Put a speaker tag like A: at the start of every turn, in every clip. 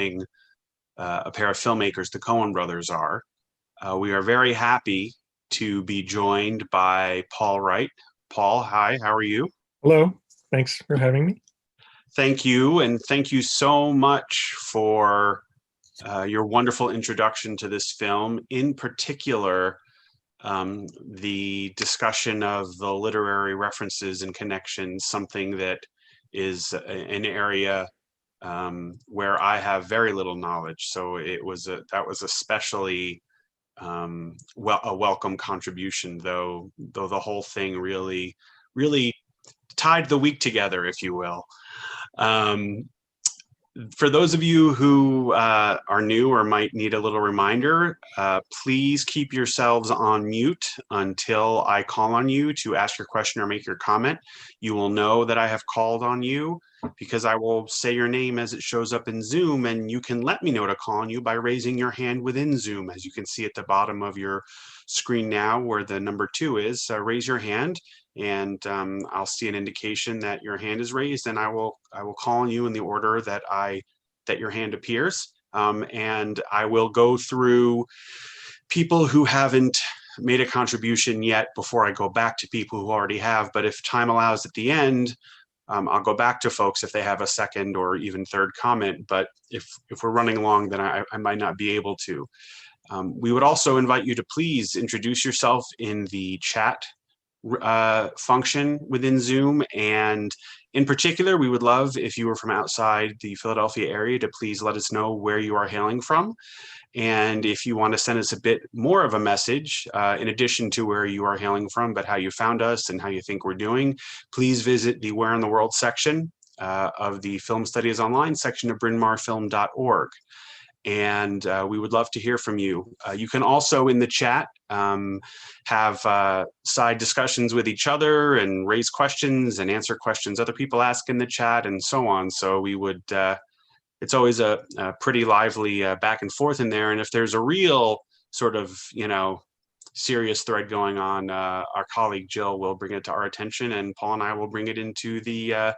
A: a pair of filmmakers, the Coen brothers are. We are very happy to be joined by Paul Wright. Paul, hi, how are you?
B: Hello, thanks for having me.
A: Thank you, and thank you so much for your wonderful introduction to this film. In particular, the discussion of the literary references and connections, something that is an area where I have very little knowledge. So that was especially a welcome contribution, though the whole thing really tied the week together, if you will. For those of you who are new or might need a little reminder, please keep yourselves on mute until I call on you to ask your question or make your comment. You will know that I have called on you because I will say your name as it shows up in Zoom, and you can let me know to call on you by raising your hand within Zoom. As you can see at the bottom of your screen now where the number 2 is, raise your hand, and I'll see an indication that your hand is raised, and I will call on you in the order that your hand appears, and I will go through people who haven't made a contribution yet before I go back to people who already have. But if time allows at the end, I'll go back to folks if they have a second or even third comment. But if we're running long, then I might not be able to. We would also invite you to please introduce yourself in the chat function within Zoom, and in particular we would love if you were from outside the Philadelphia area to please let us know where you are hailing from, and if you want to send us a bit more of a message in addition to where you are hailing from, but how you found us and how you think we're doing, please visit the Where in the World section of the Film Studies Online section of brynmarfilm.org. And we would love to hear from you. You can also in the chat have side discussions with each other and raise questions and answer questions other people ask in the chat and so on. So we would, it's always a pretty lively back and forth in there. And if there's a real sort of, serious thread going on, our colleague Jill will bring it to our attention, and Paul and I will bring it into the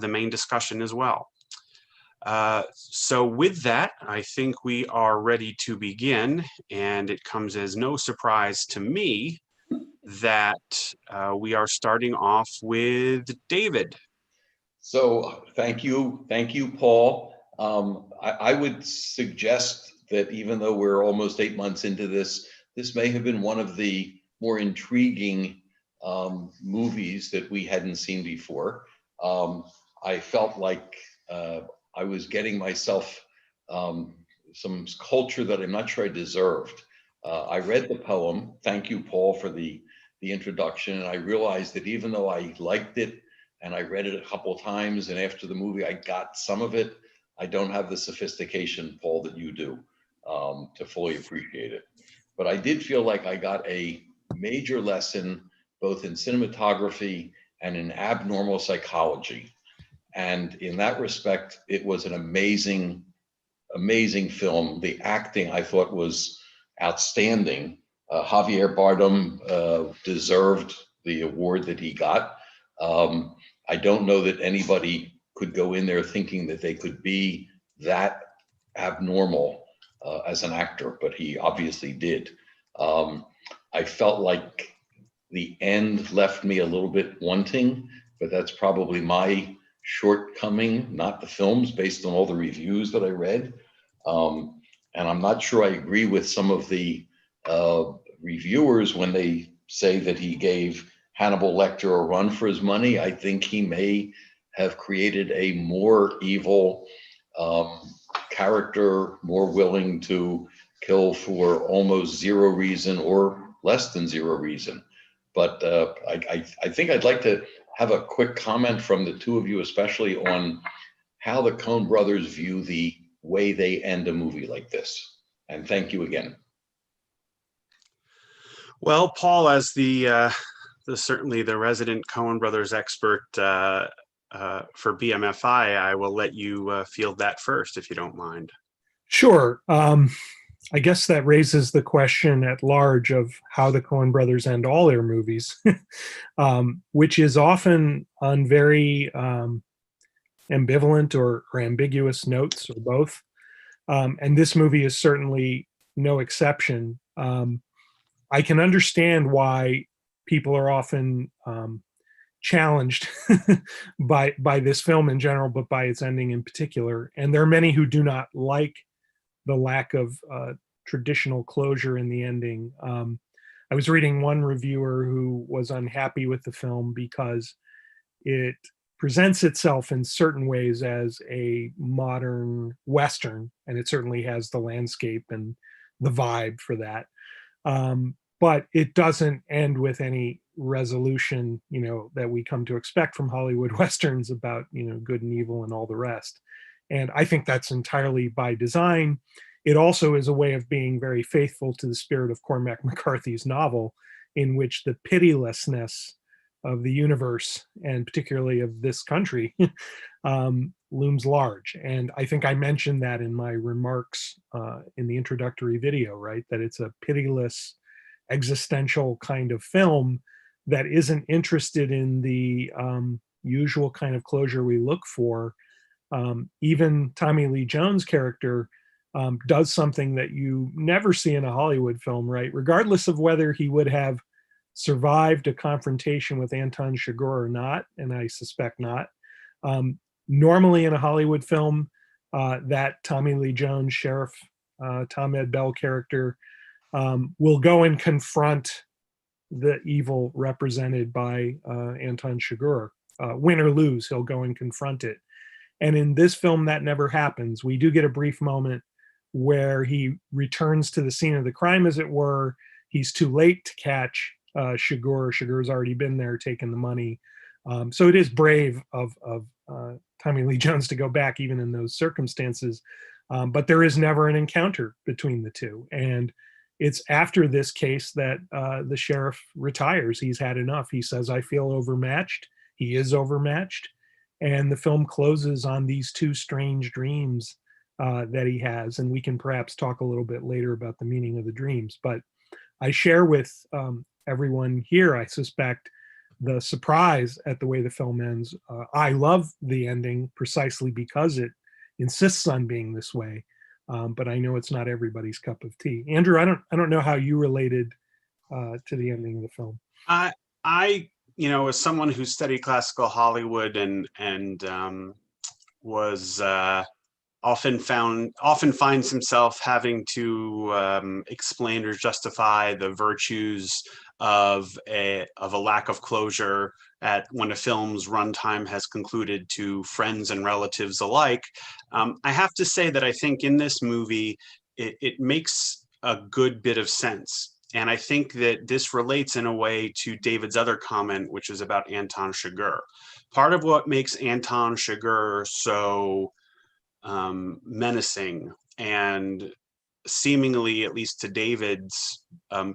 A: main discussion as well. So with that, I think we are ready to begin, and it comes as no surprise to me that we are starting off with David.
C: So thank you, Paul. I would suggest that even though we're almost 8 months into this may have been one of the more intriguing movies that we hadn't seen before. I felt like I was getting myself some culture that I'm not sure I deserved. I read the poem. Thank you, Paul, for the introduction. And I realized that even though I liked it and I read it a couple of times, and after the movie I got some of it, I don't have the sophistication, Paul, that you do to fully appreciate it. But I did feel like I got a major lesson both in cinematography and in abnormal psychology. And in that respect, it was an amazing film. The acting, I thought, was outstanding. Javier Bardem deserved the award that he got. I don't know that anybody could go in there thinking that they could be that abnormal as an actor, but he obviously did. I felt like the end left me a little bit wanting, but that's probably my shortcoming, not the film's, based on all the reviews that I read. And I'm not sure I agree with some of the reviewers when they say that he gave Hannibal Lecter a run for his money. I think he may have created a more evil character, more willing to kill for almost zero reason or less than zero reason. But I think I'd like to have a quick comment from the two of you, especially on how the Coen brothers view the way they end a movie like this. And thank you again.
A: Well, Paul, as certainly the resident Coen brothers expert for BMFI, I will let you field that first, if you don't mind.
B: Sure. I guess that raises the question at large of how the Coen brothers end all their movies, which is often on very ambivalent or ambiguous notes or both. And this movie is certainly no exception. I can understand why people are often challenged by this film in general, but by its ending in particular. And there are many who do not like the lack of traditional closure in the ending. I was reading one reviewer who was unhappy with the film because it presents itself in certain ways as a modern Western, and it certainly has the landscape and the vibe for that. But it doesn't end with any resolution, that we come to expect from Hollywood Westerns about, good and evil and all the rest. And I think that's entirely by design. It also is a way of being very faithful to the spirit of Cormac McCarthy's novel, in which the pitilessness of the universe, and particularly of this country, looms large. And I think I mentioned that in my remarks in the introductory video, right? That it's a pitiless, existential kind of film that isn't interested in the usual kind of closure we look for. Even Tommy Lee Jones' character does something that you never see in a Hollywood film, right? Regardless of whether he would have survived a confrontation with Anton Chigurh or not, and I suspect not. Normally in a Hollywood film, that Tommy Lee Jones, Sheriff Tom Ed Bell character will go and confront the evil represented by Anton Chigurh. Win or lose, he'll go and confront it. And in this film, that never happens. We do get a brief moment where he returns to the scene of the crime, as it were. He's too late to catch Chigurh. Chigurh's already been there taking the money. So it is brave of Tommy Lee Jones to go back even in those circumstances. But there is never an encounter between the two. And it's after this case that the sheriff retires. He's had enough. He says, I feel overmatched. He is overmatched. And the film closes on these two strange dreams that he has. And we can perhaps talk a little bit later about the meaning of the dreams. But I share with everyone here, I suspect, the surprise at the way the film ends. I love the ending precisely because it insists on being this way. But I know it's not everybody's cup of tea. Andrew, I don't know how you related to the ending of the film.
A: I as someone who studied classical Hollywood and was often finds himself having to explain or justify the virtues of a lack of closure at when a film's runtime has concluded to friends and relatives alike. I have to say that I think in this movie, it makes a good bit of sense. And I think that this relates in a way to David's other comment, which is about Anton Chigurh. Part of what makes Anton Chigurh so menacing and seemingly, at least to David's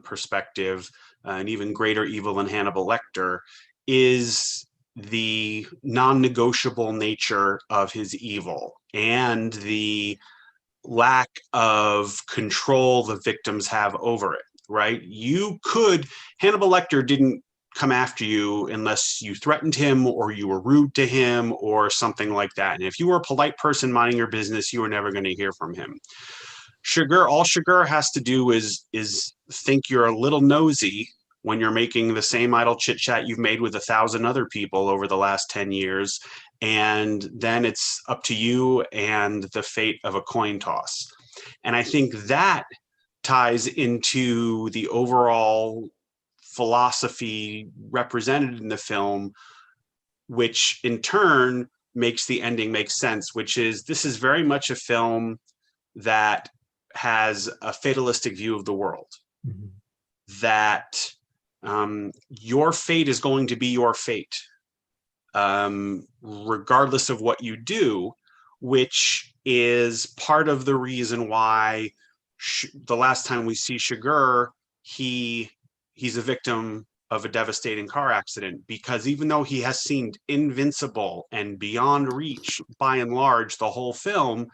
A: perspective, an even greater evil than Hannibal Lecter, is the non-negotiable nature of his evil and the lack of control the victims have over it, right? Hannibal Lecter didn't come after you unless you threatened him or you were rude to him or something like that. And if you were a polite person minding your business, you were never going to hear from him. All Chigurh has to do is think you're a little nosy when you're making the same idle chit chat you've made with 1,000 other people over the last 10 years. And then it's up to you and the fate of a coin toss. And I think that ties into the overall philosophy represented in the film, which in turn makes the ending make sense, which is this is very much a film that has a fatalistic view of the world. Mm-hmm. That your fate is going to be your fate, regardless of what you do, which is part of the reason why the last time we see Chigurh, he's a victim of a devastating car accident, because even though he has seemed invincible and beyond reach by and large the whole film,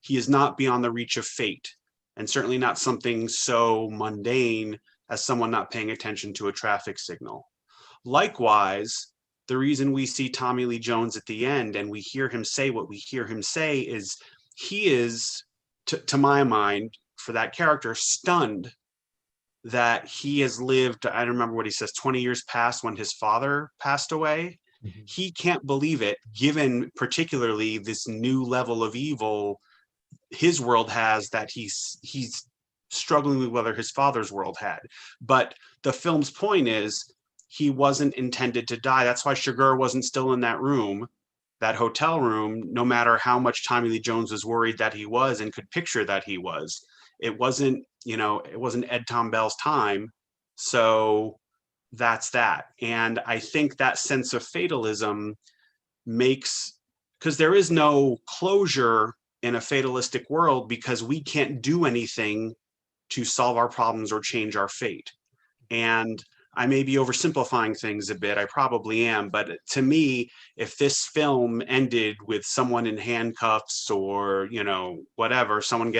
A: he is not beyond the reach of fate, and certainly not something so mundane as someone not paying attention to a traffic signal. Likewise, the reason we see Tommy Lee Jones at the end and we hear him say what we hear him say is he is, to my mind, for that character, stunned that he has lived, I don't remember what he says, 20 years past when his father passed away.
B: Mm-hmm.
A: He can't believe it, given particularly this new level of evil his world has that he's struggling with whether his father's world had. But the film's point is he wasn't intended to die. That's why Chigurh wasn't still in that room, that hotel room, no matter how much Tommy Lee Jones was worried that he was and could picture that he was. It wasn't, it wasn't Ed Tom Bell's time. So that's that. And I think that sense of fatalism makes, because there is no closure in a fatalistic world because we can't do anything to solve our problems or change our fate. And I may be oversimplifying things a bit, I probably am, but to me, if this film ended with someone in handcuffs or, whatever, someone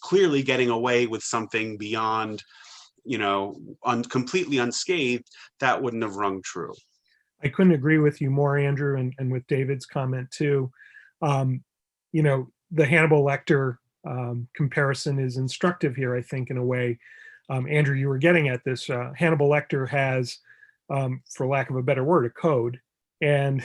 A: clearly getting away with something beyond, completely unscathed, that wouldn't have rung true.
B: I couldn't agree with you more, Andrew, and with David's comment too. The Hannibal Lecter comparison is instructive here, I think, in a way. Andrew, you were getting at this. Hannibal Lecter has, for lack of a better word, a code, and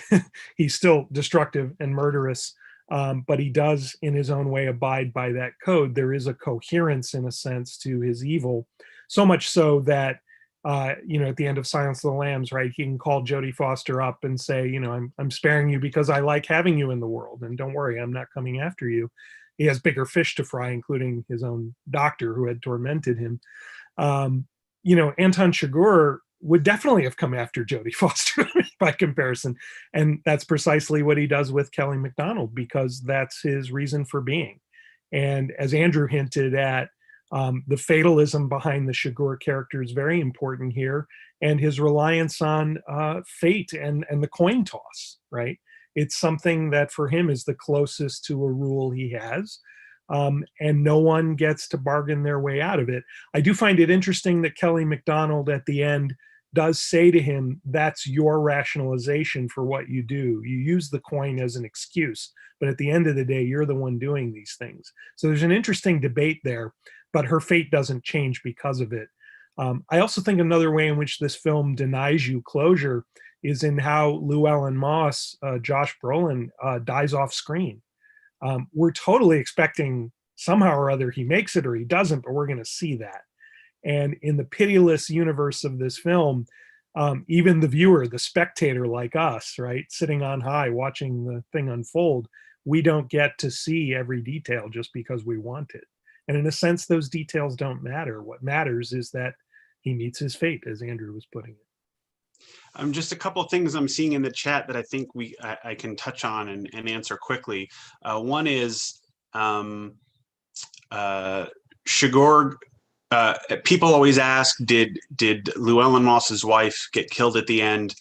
B: he's still destructive and murderous, but he does, in his own way, abide by that code. There is a coherence, in a sense, to his evil, so much so that, at the end of Silence of the Lambs, right, he can call Jodie Foster up and say, I'm sparing you because I like having you in the world, and don't worry, I'm not coming after you. He has bigger fish to fry, including his own doctor who had tormented him. Anton Chigurh would definitely have come after Jodie Foster by comparison. And that's precisely what he does with Kelly MacDonald, because that's his reason for being. And as Andrew hinted at, the fatalism behind the Chigurh character is very important here, and his reliance on fate and the coin toss, right? It's something that for him is the closest to a rule he has, and no one gets to bargain their way out of it. I do find it interesting that Kelly MacDonald at the end does say to him, that's your rationalization for what you do. You use the coin as an excuse, but at the end of the day, you're the one doing these things. So there's an interesting debate there, but her fate doesn't change because of it. I also think another way in which this film denies you closure is in how Llewellyn Moss, Josh Brolin, dies off screen. We're totally expecting somehow or other he makes it or he doesn't, but we're going to see that. And in the pitiless universe of this film, even the viewer, the spectator like us, right, sitting on high, watching the thing unfold, we don't get to see every detail just because we want it. And in a sense, those details don't matter. What matters is that he meets his fate, as Andrew was putting it.
A: Just a couple of things I'm seeing in the chat that I think I can touch on and answer quickly. One is Chigurh. People always ask, did Llewellyn Moss's wife get killed at the end?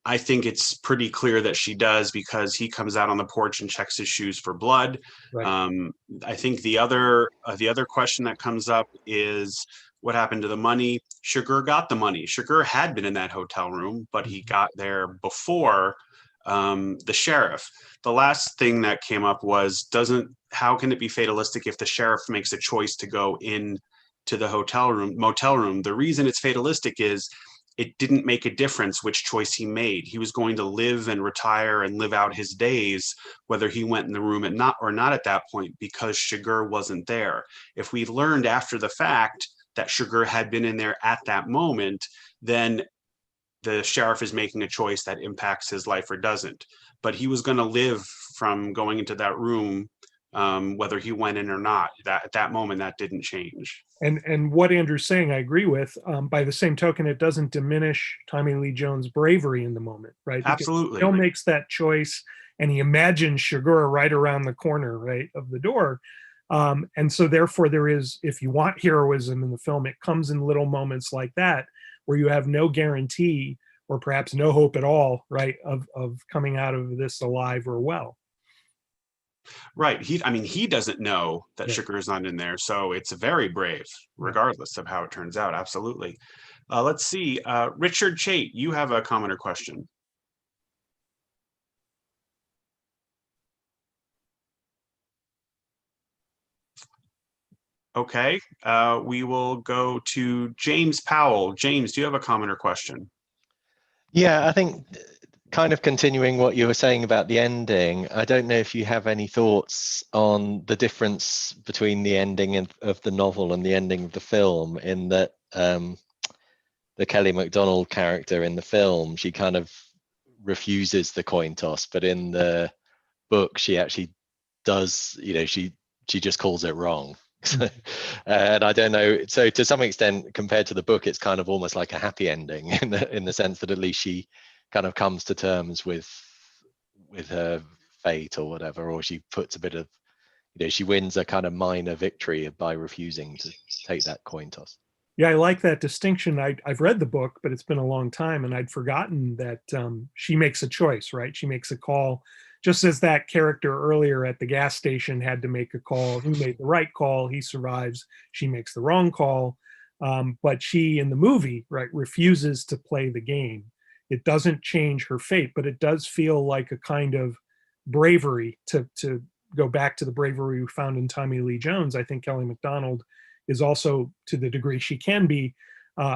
A: I think it's pretty clear that she does, because he comes out on the porch and checks his shoes for blood. Right. I think the other question that comes up is what happened to the money. Chigurh got the money. Chigurh had been in that hotel room, but he got there before the sheriff. The last thing that came up was, how can it be fatalistic if the sheriff makes a choice to go in to the motel room? The reason it's fatalistic is it didn't make a difference which choice he made. He was going to live and retire and live out his days, whether he went in the room or not at that point, because Chigurh wasn't there. If we learned after the fact that Chigurh had been in there at that moment, then the sheriff is making a choice that impacts his life or doesn't. But he was going to live from going into that room, whether he went in or not. At that moment, that didn't change.
B: And what Andrew's saying, I agree with. By the same token, it doesn't diminish Tommy Lee Jones' bravery in the moment, right? Because
A: absolutely.
B: Bill makes that choice, and he imagines Chigurh right around the corner, right, of the door. And so therefore there is, if you want heroism in the film, it comes in little moments like that, where you have no guarantee or perhaps no hope at all, right, of coming out of this alive or well.
A: Right. He doesn't know that Chigurh is not in there, so it's very brave, regardless of how it turns out. Absolutely. Let's see. Richard Chait, you have a comment or question. Okay, we will go to James Powell. James, do you have a comment or question?
D: Yeah, I think kind of continuing what you were saying about the ending, I don't know if you have any thoughts on the difference between the ending of the novel and the ending of the film, in that the Kelly MacDonald character in the film, she kind of refuses the coin toss, but in the book, she actually does, she just calls it wrong. And I don't know, so to some extent, compared to the book, it's kind of almost like a happy ending in the sense that at least she kind of comes to terms with her fate or whatever, or she puts a bit of, she wins a kind of minor victory by refusing to take that coin toss.
B: Yeah, I like that distinction. I've read the book, but it's been a long time, and I'd forgotten that she makes a choice, right? She makes a call, just as that character earlier at the gas station had to make a call. He made the right call. He survives. She makes the wrong call. But she, in the movie, right, refuses to play the game. It doesn't change her fate, but it does feel like a kind of bravery to go back to the bravery we found in Tommy Lee Jones. I think Kelly MacDonald is also, to the degree she can be,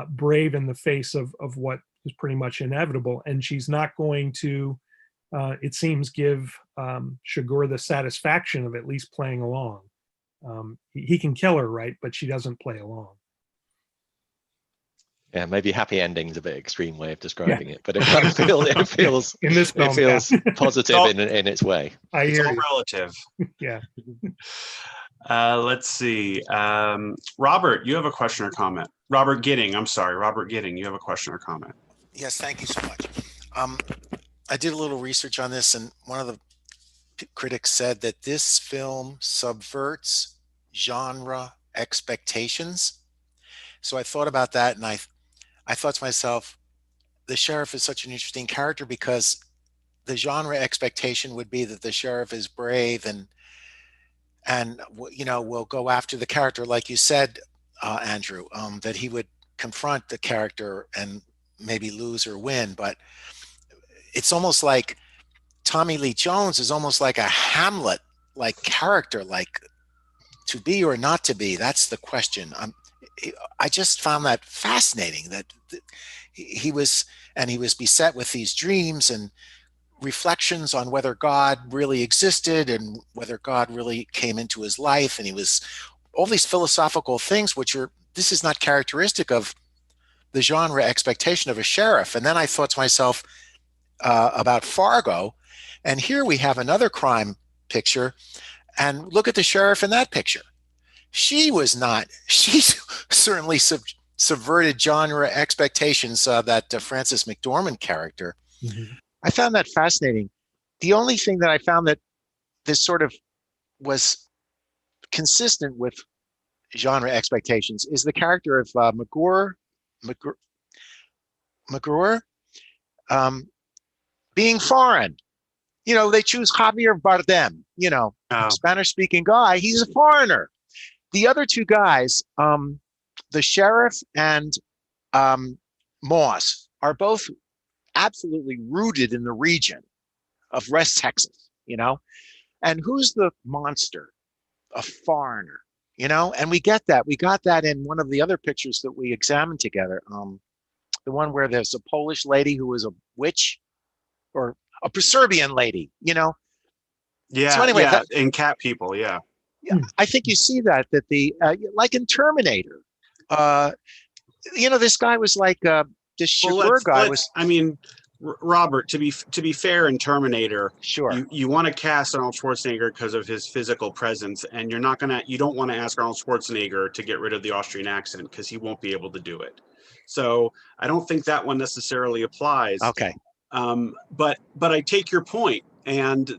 B: brave in the face of what is pretty much inevitable. And she's not going to, it seems, give Chigurh the satisfaction of at least playing along. He can kill her, right? But she doesn't play along.
D: Yeah, maybe happy ending's a bit extreme way of describing it, but it kind of feels
B: in this film,
D: it feels positive in its way.
A: It's all relative.
B: Yeah.
A: Let's see. Robert, you have a question or comment? Robert Gidding, I'm sorry. Robert Gidding, you have a question or comment?
E: Yes, thank you so much. I did a little research on this, and one of the critics said that this film subverts genre expectations. So I thought about that, and I thought to myself, the sheriff is such an interesting character because the genre expectation would be that the sheriff is brave and will go after the character, like you said, Andrew, that he would confront the character and maybe lose or win. But it's almost like Tommy Lee Jones is almost like a Hamlet like character, like to be or not to be. That's the question. I just found that fascinating, that he was beset with these dreams and reflections on whether God really existed and whether God really came into his life. And he was all these philosophical things, this is not characteristic of the genre expectation of a sheriff. And then I thought to myself about Fargo, and here we have another crime picture, and look at the sheriff in that picture. She certainly subverted genre expectations, that Frances McDormand character.
B: Mm-hmm.
E: I found that fascinating. The only thing that I found that this sort of was consistent with genre expectations is the character of McGruer being foreign. They choose Javier Bardem, Spanish-speaking guy. He's a foreigner. The other two guys, the sheriff and Moss, are both absolutely rooted in the region of West Texas, and who's the monster? A foreigner, and we get that. We got that in one of the other pictures that we examined together. The one where there's a Polish lady who is a witch, or a Serbian lady,
A: Yeah.
E: So anyway,
A: yeah, in Cat People, yeah.
E: I think you see that the like in Terminator, this guy was like this Chigurh guy was.
A: I mean, Robert, to be fair, in Terminator,
E: sure,
A: you want to cast Arnold Schwarzenegger because of his physical presence, and you don't want to ask Arnold Schwarzenegger to get rid of the Austrian accent because he won't be able to do it. So I don't think that one necessarily applies.
E: Okay.
A: But I take your point, and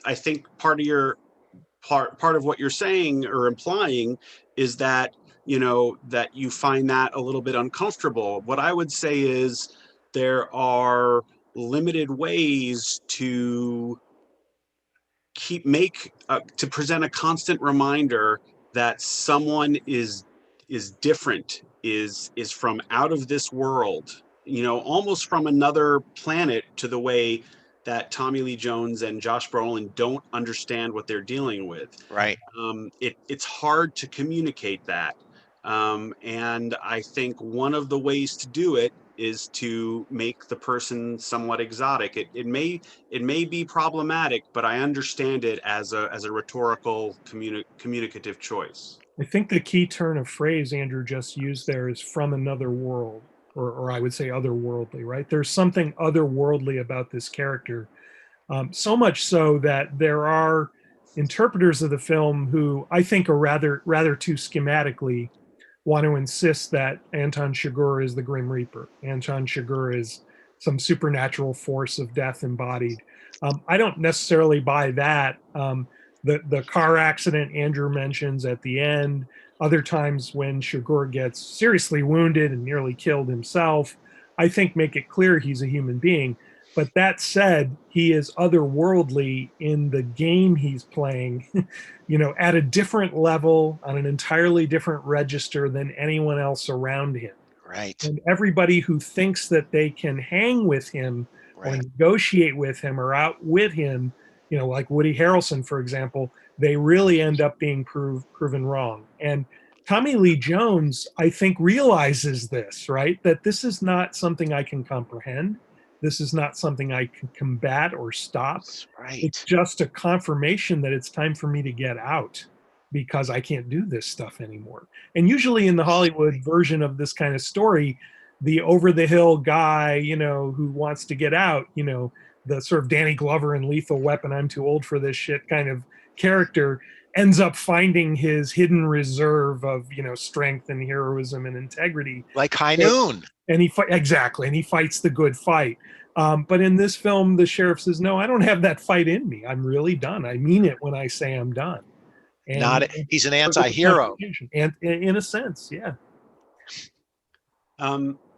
A: I think part of what you're saying or implying is that that you find that a little bit uncomfortable. What I would say is there are limited ways to present a constant reminder that someone is different is from out of this world, almost from another planet, to the way that Tommy Lee Jones and Josh Brolin don't understand what they're dealing with.
E: Right.
A: It's hard to communicate that. And I think one of the ways to do it is to make the person somewhat exotic. It may be problematic, but I understand it as a rhetorical communicative choice.
B: I think the key turn of phrase Andrew just used there is from another world, or I would say otherworldly, right? There's something otherworldly about this character. So much so that there are interpreters of the film who I think are rather too schematically want to insist that Anton Chigurh is the Grim Reaper. Anton Chigurh is some supernatural force of death embodied. I don't necessarily buy that. The car accident Andrew mentions at the end, other times when Chigurh gets seriously wounded and nearly killed himself, I think make it clear he's a human being. But that said, he is otherworldly in the game he's playing, at a different level, on an entirely different register than anyone else around him.
E: Right.
B: And everybody who thinks that they can hang with him or
E: Right.
B: negotiate with him or outwit him, like Woody Harrelson, for example, they really end up being proven wrong. And Tommy Lee Jones, I think, realizes this, right? That this is not something I can comprehend. This is not something I can combat or stop.
E: That's right.
B: It's just a confirmation that it's time for me to get out because I can't do this stuff anymore. And usually in the Hollywood version of this kind of story, the over-the-hill guy, who wants to get out, the sort of Danny Glover in Lethal Weapon, I'm too old for this shit kind of character, ends up finding his hidden reserve of, strength and heroism and integrity.
E: Like High Noon.
B: And he fights the good fight. But in this film, the sheriff says, "No, I don't have that fight in me. I'm really done. I mean it when I say I'm done." And
E: He's an anti-hero.
B: And in a sense, yeah.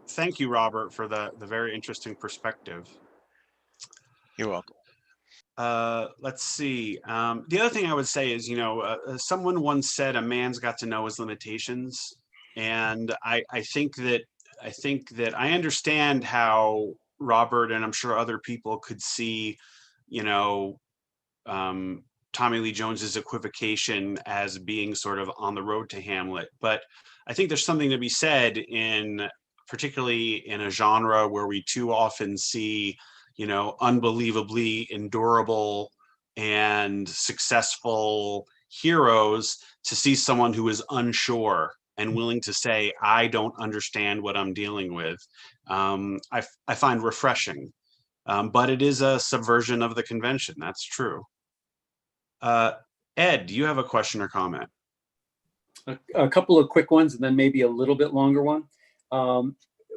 A: Thank you, Robert, for the very interesting perspective.
E: You're welcome.
A: Let's see. The other thing I would say is, someone once said a man's got to know his limitations, and I think that I understand how Robert, and I'm sure other people, could see, Tommy Lee Jones's equivocation as being sort of on the road to Hamlet. But I think there's something to be said particularly in a genre where we too often see, unbelievably endurable and successful heroes, to see someone who is unsure and willing to say, I don't understand what I'm dealing with. I find refreshing, but it is a subversion of the convention. That's true. Ed, do you have a question or comment?
F: A couple of quick ones and then maybe a little bit longer one.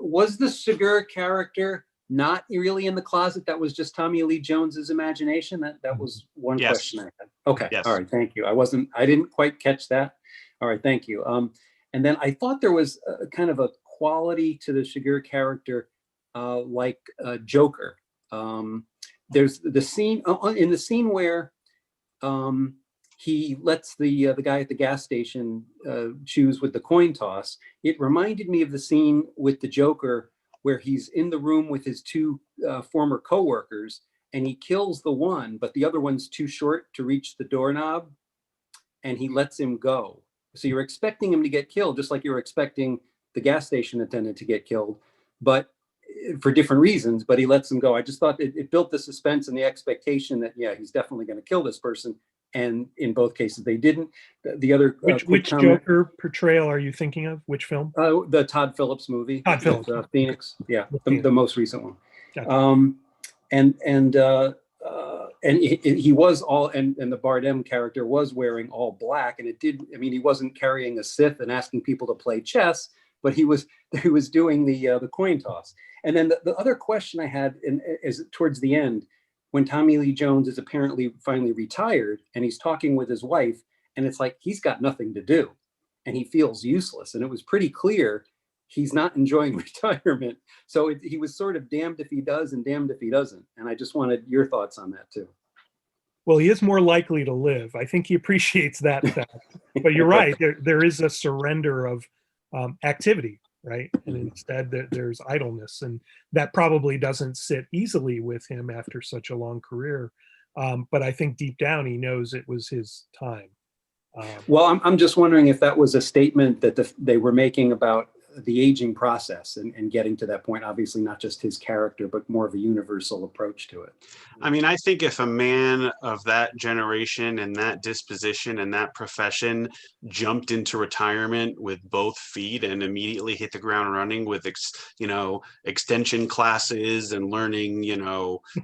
F: Was the Chigurh character not really in the closet? That was just Tommy Lee Jones's imagination? That was one question I had. Okay, yes. All right, thank you. I didn't quite catch that. All right, thank you. And then I thought there was kind of a quality to the Chigurh character like Joker. There's the scene in the scene where he lets the guy at the gas station choose with the coin toss. It reminded me of the scene with the Joker where he's in the room with his two former coworkers, and he kills the one, but the other one's too short to reach the doorknob, and he lets him go. So you're expecting him to get killed, just like you're expecting the gas station attendant to get killed, but for different reasons, but he lets him go. I just thought it built the suspense and the expectation that, yeah, he's definitely going to kill this person. And in both cases, they didn't. The other
B: which Joker portrayal are you thinking of? Which film?
F: The Todd Phillips movie.
B: Todd Phillips,
F: Phoenix. Yeah,
B: Phoenix.
F: The most recent one.
B: Gotcha.
F: And he was all, and the Bardem character was wearing all black, and he wasn't carrying a Sith and asking people to play chess, but he was doing the coin toss. And then the other question I had is towards the end, when Tommy Lee Jones is apparently finally retired and he's talking with his wife, and it's like he's got nothing to do and he feels useless. And it was pretty clear he's not enjoying retirement. So he was sort of damned if he does and damned if he doesn't. And I just wanted your thoughts on that too.
B: Well, he is more likely to live. I think he appreciates that fact. But you're right. There is a surrender of activity. right? And instead there's idleness, and that probably doesn't sit easily with him after such a long career. But I think deep down he knows it was his time.
F: Well, I'm just wondering if that was a statement that they were making about the aging process and getting to that point. Obviously not just his character, but more of a universal approach to it.
A: I mean, I think if a man of that generation and that disposition and that profession jumped into retirement with both feet and immediately hit the ground running with, extension classes and learning,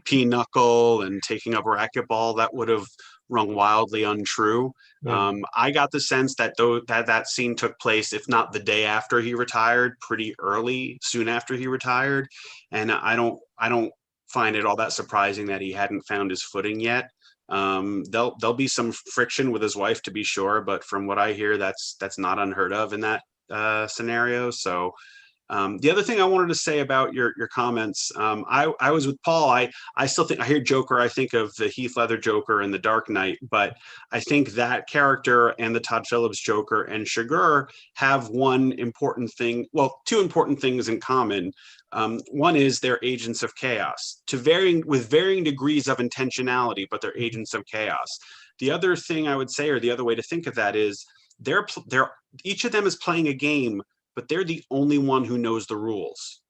A: pinochle and taking up racquetball, that would have rung wildly untrue.
B: Yeah.
A: I got the sense that that scene took place, if not the day after he retired, pretty early, soon after he retired. And I don't find it all that surprising that he hadn't found his footing yet. There'll be some friction with his wife, to be sure, but from what I hear, that's not unheard of in that scenario. So the other thing I wanted to say about your comments, I was with Paul. I still think I hear Joker. I think of the Heath Ledger Joker and the Dark Knight, but I think that character and the Todd Phillips Joker and Chigurh have two important things in common. One is they're agents of chaos, with varying degrees of intentionality, but they're agents of chaos. The other thing I would say, or the other way to think of that, is they're each of them is playing a game, but they're the only one who knows the rules.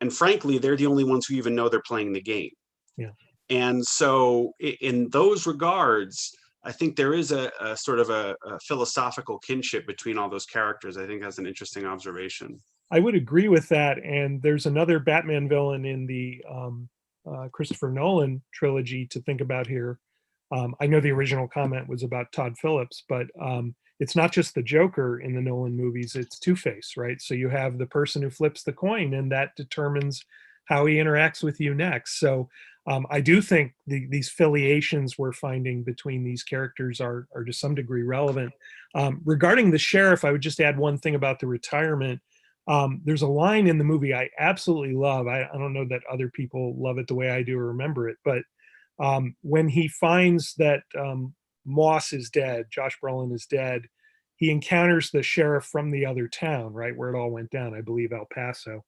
A: And frankly, they're the only ones who even know they're playing the game.
B: Yeah.
A: And so in those regards, I think there is a sort of a philosophical kinship between all those characters. I think that's an interesting observation.
B: I would agree with that. And there's another Batman villain in the Christopher Nolan trilogy to think about here. I know the original comment was about Todd Phillips, but it's not just the Joker in the Nolan movies, it's Two-Face, right? So you have the person who flips the coin, and that determines how he interacts with you next. So I do think these filiations we're finding between these characters are to some degree relevant. Regarding the sheriff, I would just add one thing about the retirement. There's a line in the movie I absolutely love. I don't know that other people love it the way I do or remember it, but when he finds that Moss is dead, Josh Brolin is dead, he encounters the sheriff from the other town, right, where it all went down, I believe El Paso.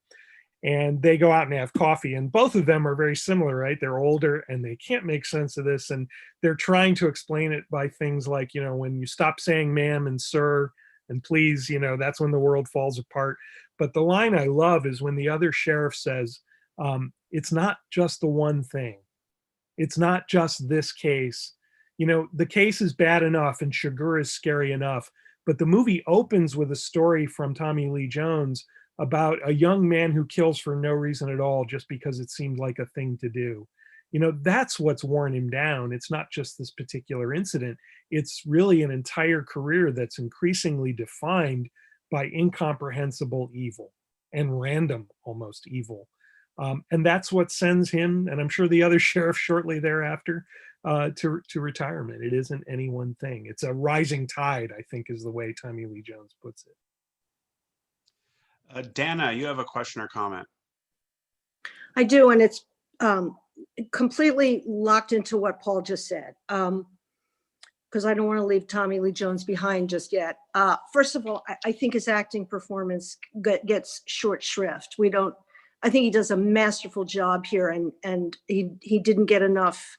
B: And they go out and have coffee, and both of them are very similar, right? They're older and they can't make sense of this, and they're trying to explain it by things like, when you stop saying ma'am and sir and please, that's when the world falls apart. But the line I love is when the other sheriff says, it's not just the one thing. It's not just this case. The case is bad enough and Chigurh is scary enough, but the movie opens with a story from Tommy Lee Jones about a young man who kills for no reason at all, just because it seemed like a thing to do. That's what's worn him down. It's not just this particular incident. It's really an entire career that's increasingly defined by incomprehensible evil and random almost evil. And that's what sends him, and I'm sure the other sheriff shortly thereafter, to retirement. It isn't any one thing. It's a rising tide, I think, is the way Tommy Lee Jones puts it.
A: Dana, you have a question or comment?
G: I do, and it's completely locked into what Paul just said, because I don't want to leave Tommy Lee Jones behind just yet. First of all, I think his acting performance gets short shrift. I think he does a masterful job here, and he didn't get enough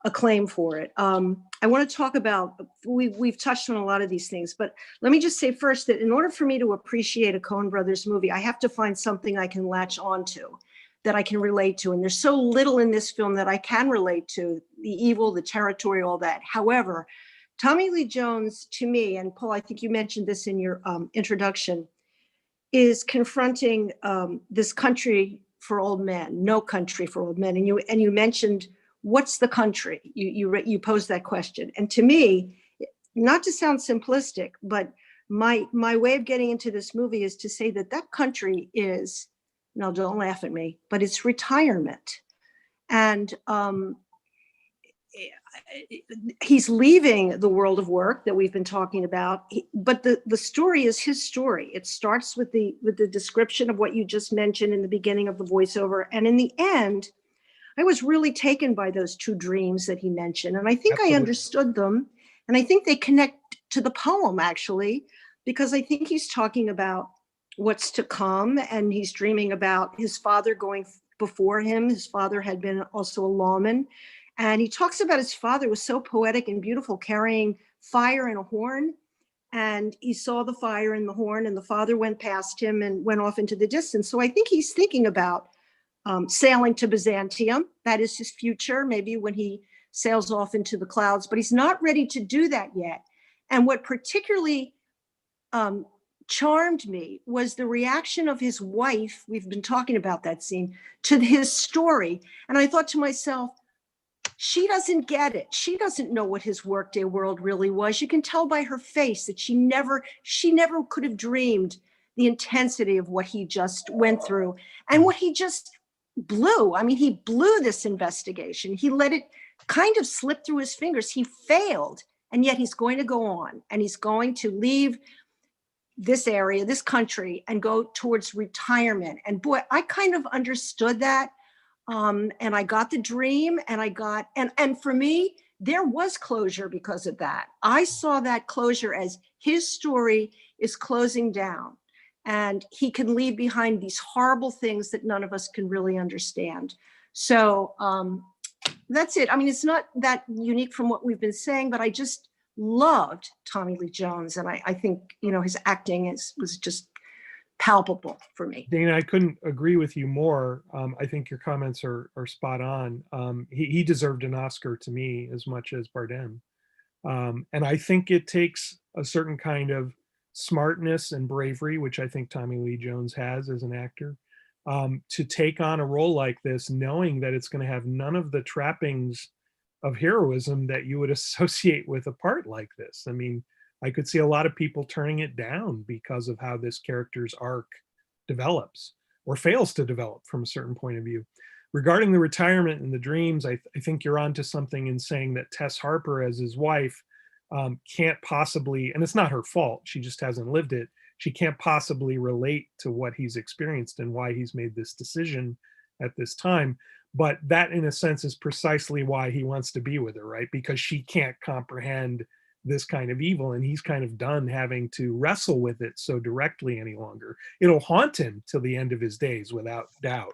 G: acclaim for it. I want to talk about, we've touched on a lot of these things, but let me just say first that in order for me to appreciate a Coen Brothers movie, I have to find something I can latch onto, that I can relate to. And there's so little in this film that I can relate to: the evil, the territory, all that. However, Tommy Lee Jones, to me, and Paul, I think you mentioned this in your introduction, is confronting this country for old men, no country for old men. And you mentioned, what's the country? You posed that question. And to me, not to sound simplistic, but my way of getting into this movie is to say that country is, no, don't laugh at me, but it's retirement. And he's leaving the world of work that we've been talking about, but the story is his story. It starts with the description of what you just mentioned in the beginning of the voiceover. And in the end, I was really taken by those two dreams that he mentioned. And I think Absolutely. I understood them. And I think they connect to the poem, actually, because I think he's talking about what's to come, and he's dreaming about his father going before him. His father had been also a lawman, and he talks about his father was so poetic and beautiful, carrying fire and a horn. And he saw the fire and the horn, and the father went past him and went off into the distance. So I think he's thinking about sailing to Byzantium. That is his future, maybe when he sails off into the clouds, but he's not ready to do that yet. And what particularly charmed me was the reaction of his wife. We've been talking about that scene, to his story. And I thought to myself, she doesn't get it. She doesn't know what his workday world really was. You can tell by her face that she never could have dreamed the intensity of what he just went through and what he just blew. I mean, he blew this investigation. He let it kind of slip through his fingers. He failed, and yet he's going to go on, and he's going to leave this area, this country, and go towards retirement. And boy, I kind of understood that. And I got the dream, and I got, and for me, there was closure because of that. I saw that closure as his story is closing down, and he can leave behind these horrible things that none of us can really understand. So that's it. I mean, it's not that unique from what we've been saying, but I just loved Tommy Lee Jones. And I think, you know, his acting was just palpable for me.
B: Dana, I couldn't agree with you more. I think your comments are spot on. He deserved an Oscar to me as much as Bardem. And I think it takes a certain kind of smartness and bravery, which I think Tommy Lee Jones has as an actor, to take on a role like this, knowing that it's going to have none of the trappings of heroism that you would associate with a part like this. I mean, I could see a lot of people turning it down because of how this character's arc develops or fails to develop from a certain point of view. Regarding the retirement and the dreams, I think you're onto something in saying that Tess Harper as his wife can't possibly, and it's not her fault, she just hasn't lived it, she can't possibly relate to what he's experienced and why he's made this decision at this time. But that, in a sense, is precisely why he wants to be with her, right? Because she can't comprehend this kind of evil, and he's kind of done having to wrestle with it so directly any longer. It'll haunt him till the end of his days, without doubt,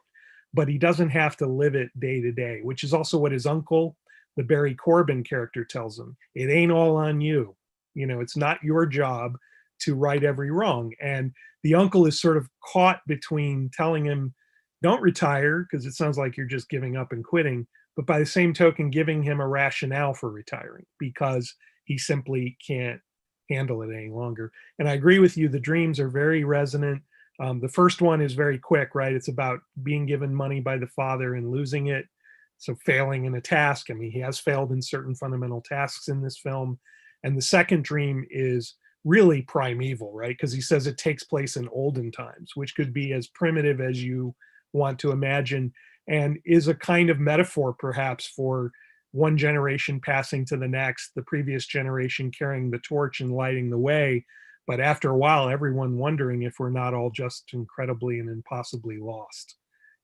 B: but he doesn't have to live it day to day, which is also what his uncle, the Barry Corbin character, tells him. It ain't all on you. You know, it's not your job to right every wrong. And the uncle is sort of caught between telling him, don't retire, because it sounds like you're just giving up and quitting, but by the same token, giving him a rationale for retiring, because he simply can't handle it any longer. And I agree with you, the dreams are very resonant. The first one is very quick, right? It's about being given money by the father and losing it. So failing in a task. I mean, he has failed in certain fundamental tasks in this film. And the second dream is really primeval, right? Because he says it takes place in olden times, which could be as primitive as you want to imagine, and is a kind of metaphor perhaps for one generation passing to the next, the previous generation carrying the torch and lighting the way, but after a while, everyone wondering if we're not all just incredibly and impossibly lost.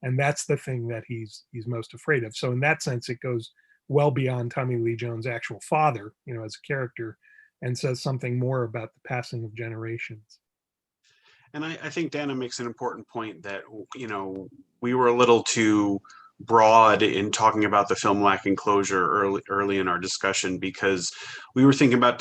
B: And that's the thing that he's most afraid of. So in that sense, it goes well beyond Tommy Lee Jones' actual father, you know, as a character, and says something more about the passing of generations.
A: And I think Dana makes an important point that, you know, we were a little too broad in talking about the film lacking closure early in our discussion, because we were thinking about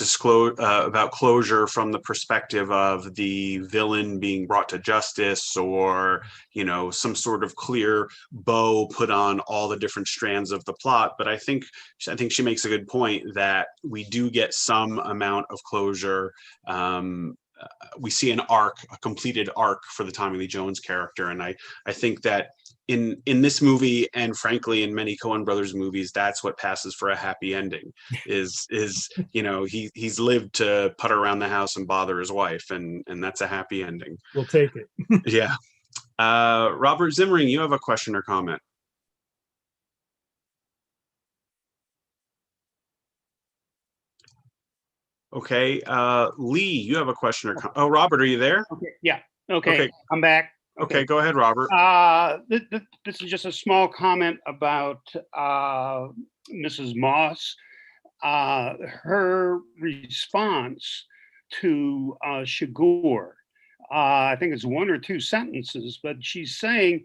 A: closure from the perspective of the villain being brought to justice, or, you know, some sort of clear bow put on all the different strands of the plot. But I think she makes a good point that we do get some amount of closure. We see an arc, a completed arc for the Tommy Lee Jones character. And I think that in this movie, and frankly, in many Coen Brothers movies, that's what passes for a happy ending, is, you know, he's lived to putter around the house and bother his wife, and that's a happy ending.
B: We'll take it.
A: Yeah. Robert Zimring, you have a question or comment? Okay, Lee, you have a question or comment? Oh, Robert, are you there?
H: Okay, yeah, okay. I'm back.
A: Okay, go ahead, Robert.
H: This is just a small comment about Mrs. Moss. Her response to Chigurh I think it's 1 or 2 sentences, but she's saying,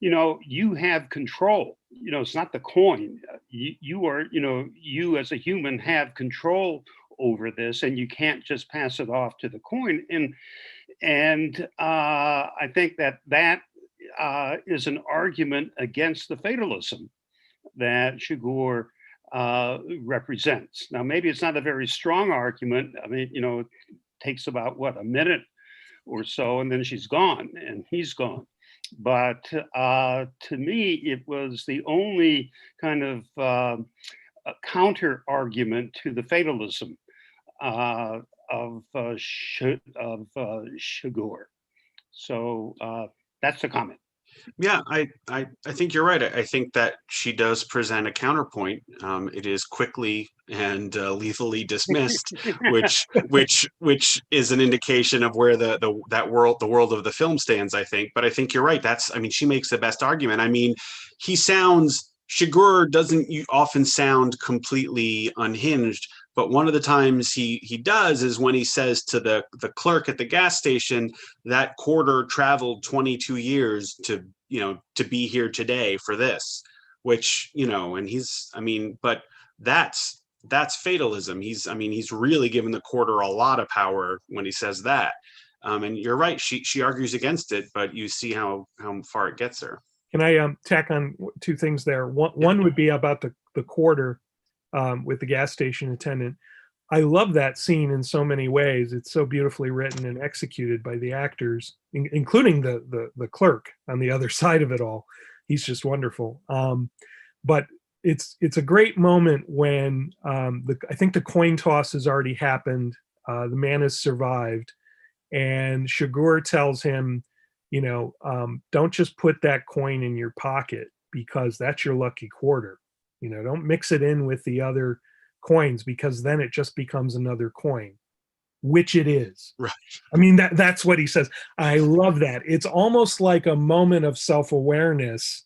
H: you have control. It's not the coin. You are, you as a human have control over this, and you can't just pass it off to the coin. And I think that is an argument against the fatalism that Chigurh represents. Now, maybe it's not a very strong argument. I mean, it takes about a minute or so, and then she's gone and he's gone. But to me, it was the only kind of counter argument to the fatalism of Chigurh. So that's the comment.
A: Yeah, I think you're right. I think that she does present a counterpoint. It is quickly and lethally dismissed, which is an indication of where the world of the film stands, I think. But I think you're right. She makes the best argument. I mean, Chigurh doesn't often sound completely unhinged, but one of the times he does is when he says to the clerk at the gas station, that quarter traveled 22 years to be here today for this, which, and but that's fatalism. He's really given the quarter a lot of power when he says that. And you're right, she argues against it, but you see how far it gets her.
B: Can I tack on 2 things there? One would be about the quarter with the gas station attendant. I love that scene in so many ways. It's so beautifully written and executed by the actors, including the clerk on the other side of it all. He's just wonderful. But it's a great moment when I think the coin toss has already happened. The man has survived, and Chigurh tells him, don't just put that coin in your pocket because that's your lucky quarter. Don't mix it in with the other coins because then it just becomes another coin, which it is.
A: Right.
B: That's what he says. I love that. It's almost like a moment of self-awareness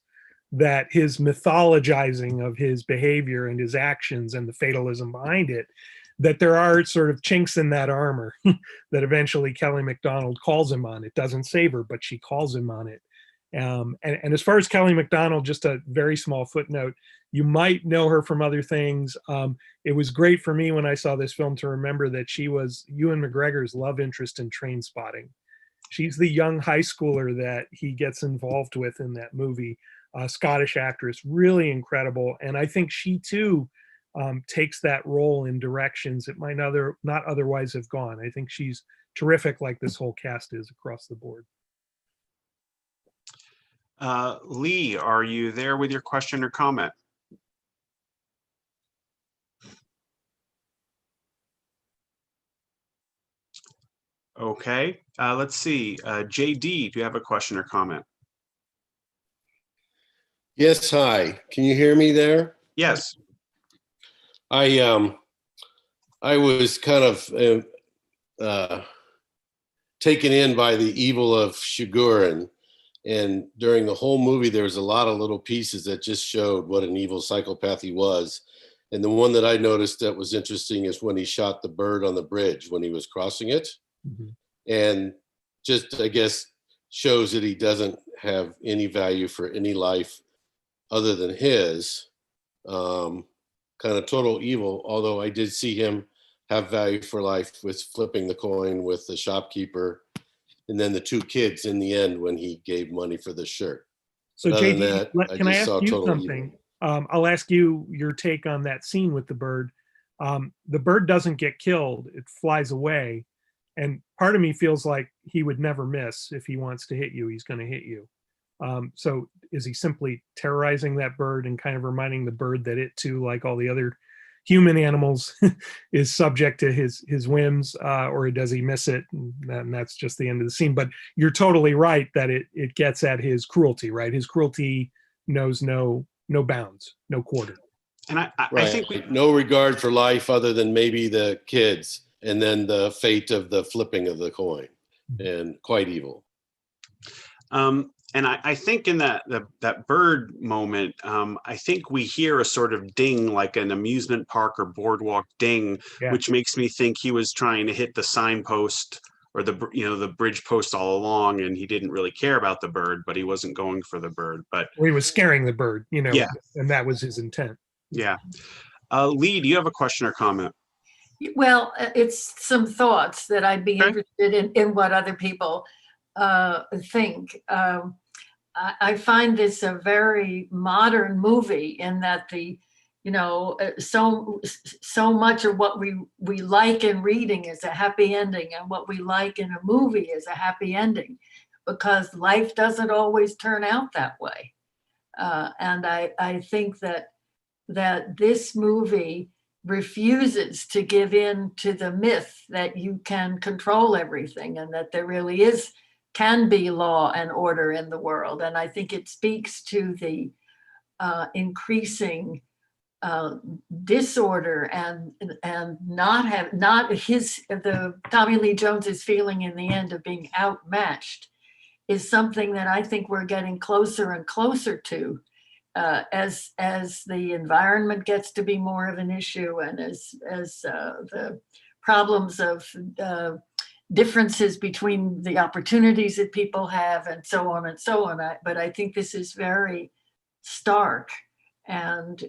B: that his mythologizing of his behavior and his actions and the fatalism behind it, that there are sort of chinks in that armor that eventually Kelly Macdonald calls him on. It doesn't save her, but she calls him on it. And as far as Kelly Macdonald, just a very small footnote, you might know her from other things. It was great for me when I saw this film to remember that she was Ewan McGregor's love interest in Trainspotting. She's the young high schooler that he gets involved with in that movie. Scottish actress, really incredible. And I think she too takes that role in directions it might not otherwise have gone. I think she's terrific, like this whole cast is across the board.
A: Lee, are you there with your question or comment? Okay, let's see. JD, do you have a question or comment?
I: Yes, hi. Can you hear me there?
A: Yes.
I: I was kind of taken in by the evil of Chigurh, and during the whole movie, there was a lot of little pieces that just showed what an evil psychopath he was. And the one that I noticed that was interesting is when he shot the bird on the bridge when he was crossing it. Mm-hmm. And just, I guess, shows that he doesn't have any value for any life other than his. Kind of total evil, although I did see him have value for life with flipping the coin with the shopkeeper and then the 2 kids in the end when he gave money for the shirt.
B: So JD, can I ask you something? I'll ask you your take on that scene with the bird. The bird doesn't get killed, it flies away. And part of me feels like he would never miss. If he wants to hit you, he's going to hit you. So is he simply terrorizing that bird and kind of reminding the bird that it too, like all the other human animals, is subject to his whims, or does he miss it? And that's just the end of the scene. But you're totally right that it gets at his cruelty, right? His cruelty knows no bounds, no quarter.
A: And I think
I: no regard for life other than maybe the kids, and then the fate of the flipping of the coin, and quite evil.
A: And I think in that bird moment, I think we hear a sort of ding, like an amusement park or boardwalk ding, yeah, which makes me think he was trying to hit the signpost or the bridge post all along, and he didn't really care about the bird, but he wasn't going for the bird. But
B: He was scaring the bird,
A: yeah,
B: and that was his intent.
A: yeah. Lee, do you have a question or comment?
J: Well, it's some thoughts that I'd be
A: Okay.
J: interested in what other people think. I find this a very modern movie in that so much of what we like in reading is a happy ending, and what we like in a movie is a happy ending, because life doesn't always turn out that way. And I think that this movie refuses to give in to the myth that you can control everything and that there really can be law and order in the world. And I think it speaks to the increasing disorder and Tommy Lee Jones's feeling in the end of being outmatched is something that I think we're getting closer and closer to. As the environment gets to be more of an issue, and as the problems of differences between the opportunities that people have, and so on and so on. But I think this is very stark and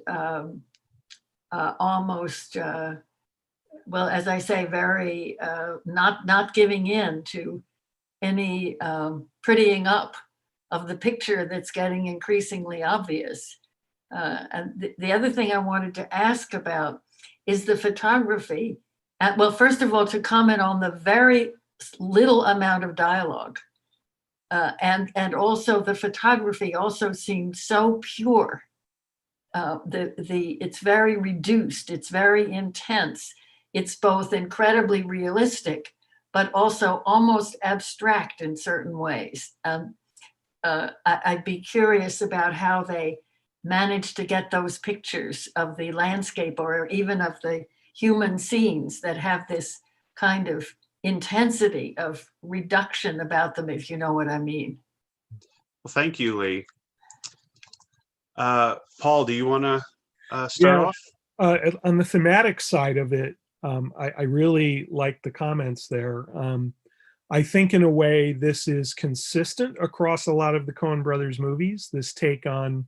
J: almost, well, as I say, very not giving in to any prettying up of the picture that's getting increasingly obvious. And the other thing I wanted to ask about is the photography. Well, first of all, to comment on the very little amount of dialogue. And also the photography also seemed so pure. It's very reduced, it's very intense. It's both incredibly realistic, but also almost abstract in certain ways. I'd be curious about how they managed to get those pictures of the landscape or even of the human scenes that have this kind of intensity of reduction about them, if you know what I mean.
A: Well, thank you, Lee. Paul, do you want to start off?
B: On the thematic side of it, I really like the comments there. I think in a way this is consistent across a lot of the Coen brothers movies, this take on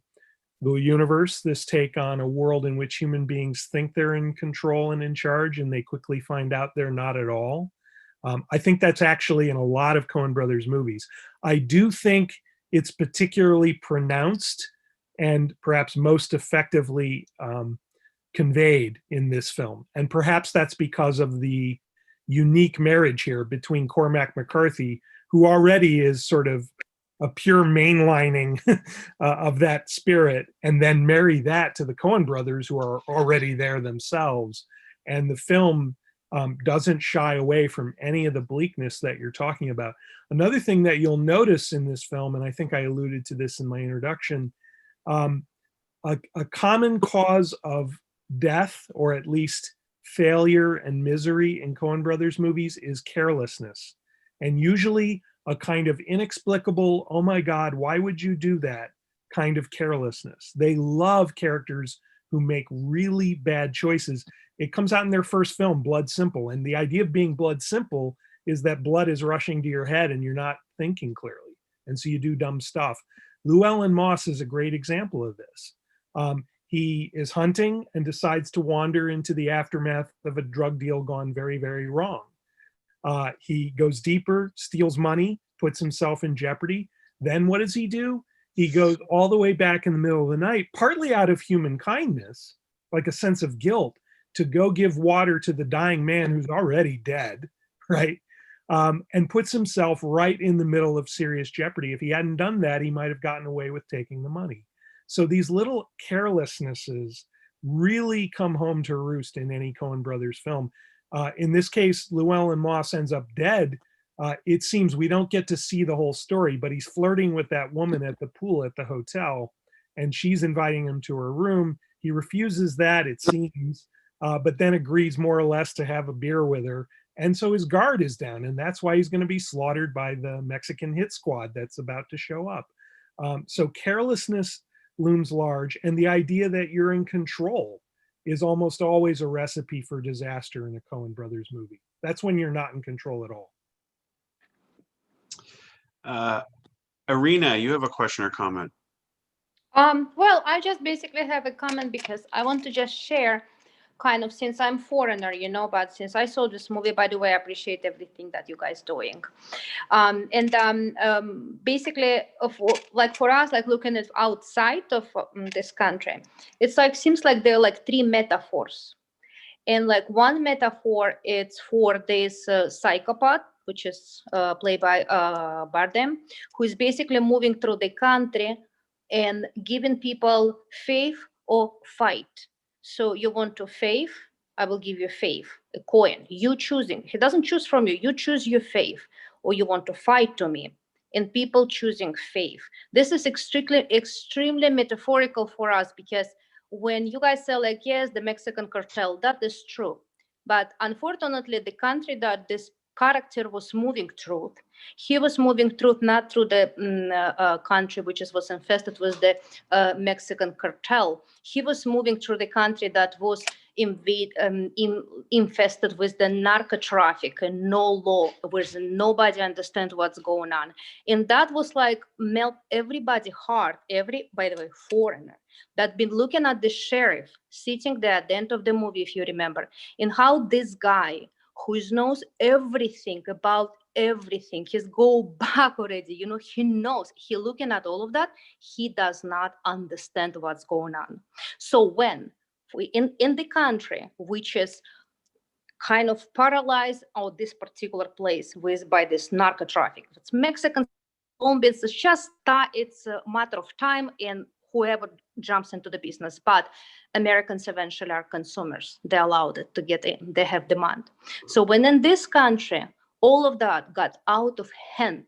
B: the universe, this take on a world in which human beings think they're in control and in charge, and they quickly find out they're not at all. I think that's actually in a lot of Coen brothers movies. I do think it's particularly pronounced and perhaps most effectively conveyed in this film. And perhaps that's because of the unique marriage here between Cormac McCarthy, who already is sort of a pure mainlining of that spirit, and then marry that to the Coen brothers, who are already there themselves. And the film doesn't shy away from any of the bleakness that you're talking about. Another thing that you'll notice in this film, and I think I alluded to this in my introduction, a common cause of death, or at least failure and misery in Coen brothers movies, is carelessness. And usually a kind of inexplicable, oh my God, why would you do that kind of carelessness. They love characters who make really bad choices. It comes out in their first film, Blood Simple. And the idea of being blood simple is that blood is rushing to your head and you're not thinking clearly. And so you do dumb stuff. Llewellyn Moss is a great example of this. He is hunting and decides to wander into the aftermath of a drug deal gone very, very wrong. He goes deeper, steals money, puts himself in jeopardy. Then what does he do? He goes all the way back in the middle of the night, partly out of human kindness, like a sense of guilt, to go give water to the dying man who's already dead, right? And puts himself right in the middle of serious jeopardy. If he hadn't done that, he might have gotten away with taking the money. So these little carelessnesses really come home to roost in any Coen brothers film. In this case, Llewellyn Moss ends up dead. It seems we don't get to see the whole story, but he's flirting with that woman at the pool at the hotel, and she's inviting him to her room. He refuses that, it seems, but then agrees more or less to have a beer with her. And so his guard is down, and that's why he's going to be slaughtered by the Mexican hit squad that's about to show up. So carelessness looms large, and the idea that you're in control is almost always a recipe for disaster in a Coen brothers movie. That's when you're not in control at all.
A: Irina, you have a question or comment?
K: Well, I just basically have a comment because I want to just share kind of, since I'm foreigner, but since I saw this movie, by the way, I appreciate everything that you guys doing. Basically, like for us, like looking at outside of this country, it's like, seems like there are like three metaphors. And like one metaphor, it's for this psychopath, which is played by Bardem, who is basically moving through the country and giving people faith or fight. So you want to faith, I will give you faith, a coin. You choosing. He doesn't choose from you. You choose your faith, or you want to fight to me. And people choosing faith. This is extremely metaphorical for us, because when you guys say like, yes, the Mexican cartel, that is true. But unfortunately, the country that this character was moving through, he was moving through not through the country which was infested with the Mexican cartel. He was moving through the country that was infested with the narco traffic and no law, where nobody understands what's going on. And that was like melt everybody's heart, by the way, foreigner that been looking at the sheriff sitting there at the end of the movie, if you remember, and how this guy who knows everything about everything, he's go back already, he knows, he looking at all of that, he does not understand what's going on. So when we in the country, which is kind of paralyzed on this particular place by this narco traffic, it's Mexican, Colombians, it's just it's a matter of time and whoever jumps into the business. But Americans eventually are consumers. They're allowed to get in. They have demand. So when in this country, all of that got out of hand,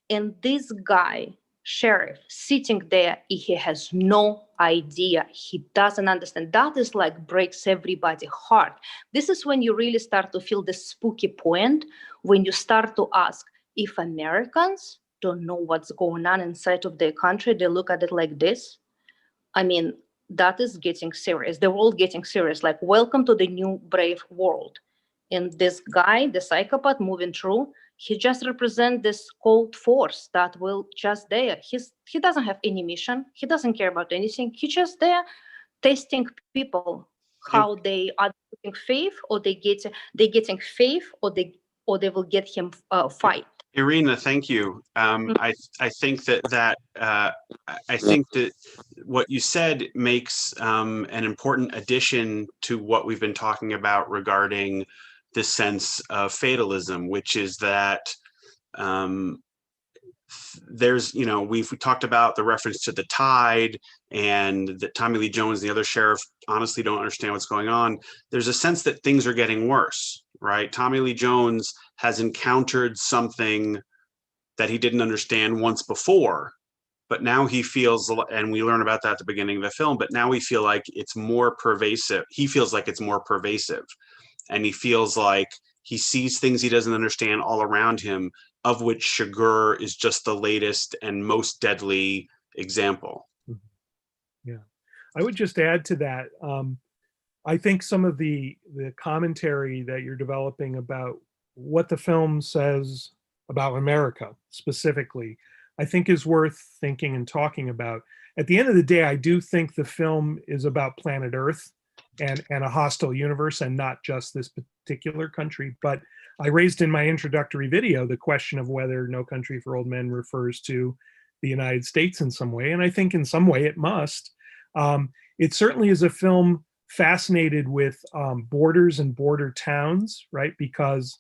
K: and this guy, sheriff, sitting there, he has no idea. He doesn't understand. That is like breaks everybody's heart. This is when you really start to feel the spooky point, when you start to ask, if Americans don't know what's going on inside of their country, they look at it like this. I mean, that is getting serious. The world getting serious, like welcome to the new brave world. And this guy, the psychopath moving through, he just represents this cold force that will just there. He doesn't have any mission. He doesn't care about anything. He's just there testing people, how they are getting faith, or they getting faith, or they will get him fight.
A: Irina, thank you. I think that what you said makes an important addition to what we've been talking about regarding this sense of fatalism, which is that there's, we've talked about the reference to the tide, and that Tommy Lee Jones, the other sheriff, honestly don't understand what's going on. There's a sense that things are getting worse, right? Tommy Lee Jones has encountered something that he didn't understand once before, but now he feels, and we learn about that at the beginning of the film, but now we feel like it's more pervasive. He feels like it's more pervasive, and he feels like he sees things he doesn't understand all around him, of which sugar is just the latest and most deadly example.
B: Yeah, I would just add to that. I think some of the commentary that you're developing about what the film says about America specifically, I think is worth thinking and talking about. At the end of the day, I do think the film is about planet Earth and a hostile universe, and not just this particular country. But I raised in my introductory video the question of whether No Country for Old Men refers to the United States in some way, and I think in some way it must. It certainly is a film fascinated with borders and border towns, right? Because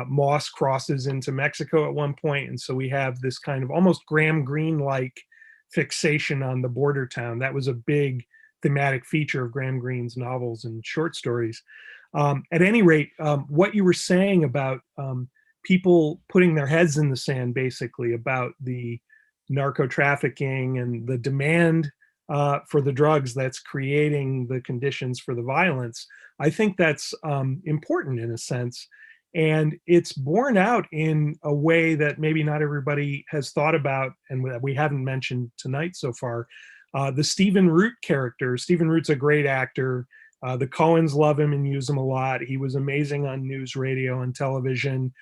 B: Moss crosses into Mexico at one point, and so we have this kind of almost Graham Greene-like fixation on the border town. That was a big thematic feature of Graham Greene's novels and short stories. At any rate, what you were saying about people putting their heads in the sand, basically, about the narco trafficking and the demand for the drugs that's creating the conditions for the violence, I think that's important in a sense. And it's borne out in a way that maybe not everybody has thought about, and that we haven't mentioned tonight so far. The Stephen Root character. Stephen Root's a great actor. The Coens love him and use him a lot. He was amazing on news, radio, and television.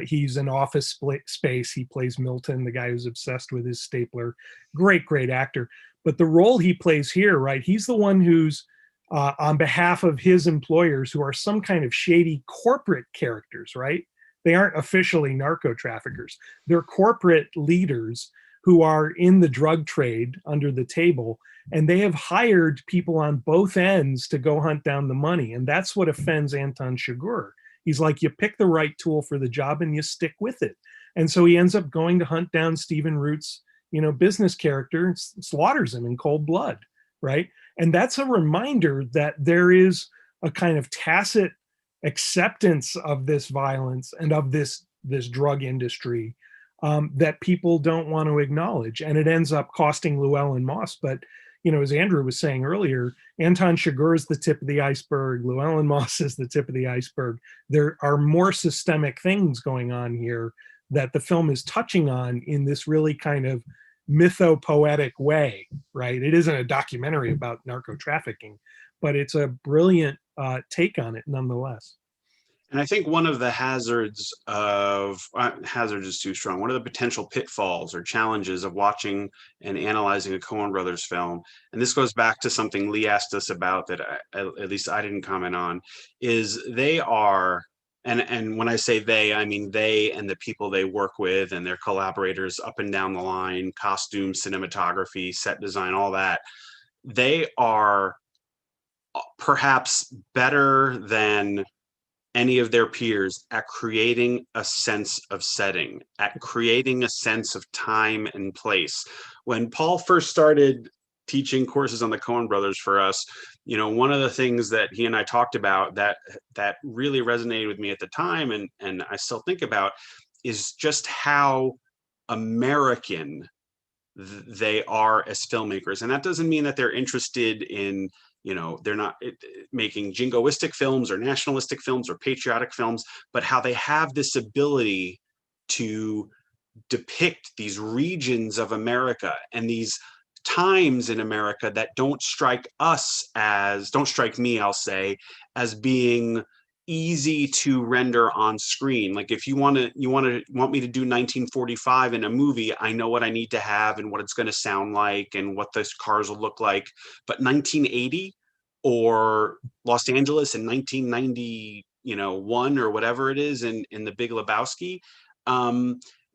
B: He's in Office Space. He plays Milton, the guy who's obsessed with his stapler. Great actor. But the role he plays here, right? He's the one who's on behalf of his employers, who are some kind of shady corporate characters, right? They aren't officially narco traffickers. They're corporate leaders who are in the drug trade under the table, and they have hired people on both ends to go hunt down the money. And that's what offends Anton Chigurh. He's like, you pick the right tool for the job and you stick with it. And so he ends up going to hunt down Stephen Root's, business character, slaughters him in cold blood, right? And that's a reminder that there is a kind of tacit acceptance of this violence and of this drug industry that people don't want to acknowledge. And it ends up costing Llewellyn Moss. But, as Andrew was saying earlier, Anton Chigurh is the tip of the iceberg. Llewellyn Moss is the tip of the iceberg. There are more systemic things going on here that the film is touching on in this really kind of mythopoetic way, right? It isn't a documentary about narco trafficking, but it's a brilliant take on it nonetheless.
A: And I think one of the hazards is too strong. One of the potential pitfalls or challenges of watching and analyzing a Coen Brothers film, and this goes back to something Lee asked us about that at least I didn't comment on, is they are, and when I say they, I mean they and the people they work with and their collaborators up and down the line, costume, cinematography, set design, all that. They are perhaps better than any of their peers at creating a sense of setting, at creating a sense of time and place. When Paul first started teaching courses on the Coen Brothers for us, one of the things that he and I talked about that really resonated with me at the time, and I still think about, is just how American they are as filmmakers. And that doesn't mean that they're interested in, they're not making jingoistic films or nationalistic films or patriotic films, but how they have this ability to depict these regions of America and these times in America that don't strike me, I'll say, as being easy to render on screen. Like if you want me to do 1945 in a movie, I know what I need to have and what it's going to sound like and what those cars will look like. But 1980 or Los Angeles in 1991 or whatever it is in The Big Lebowski,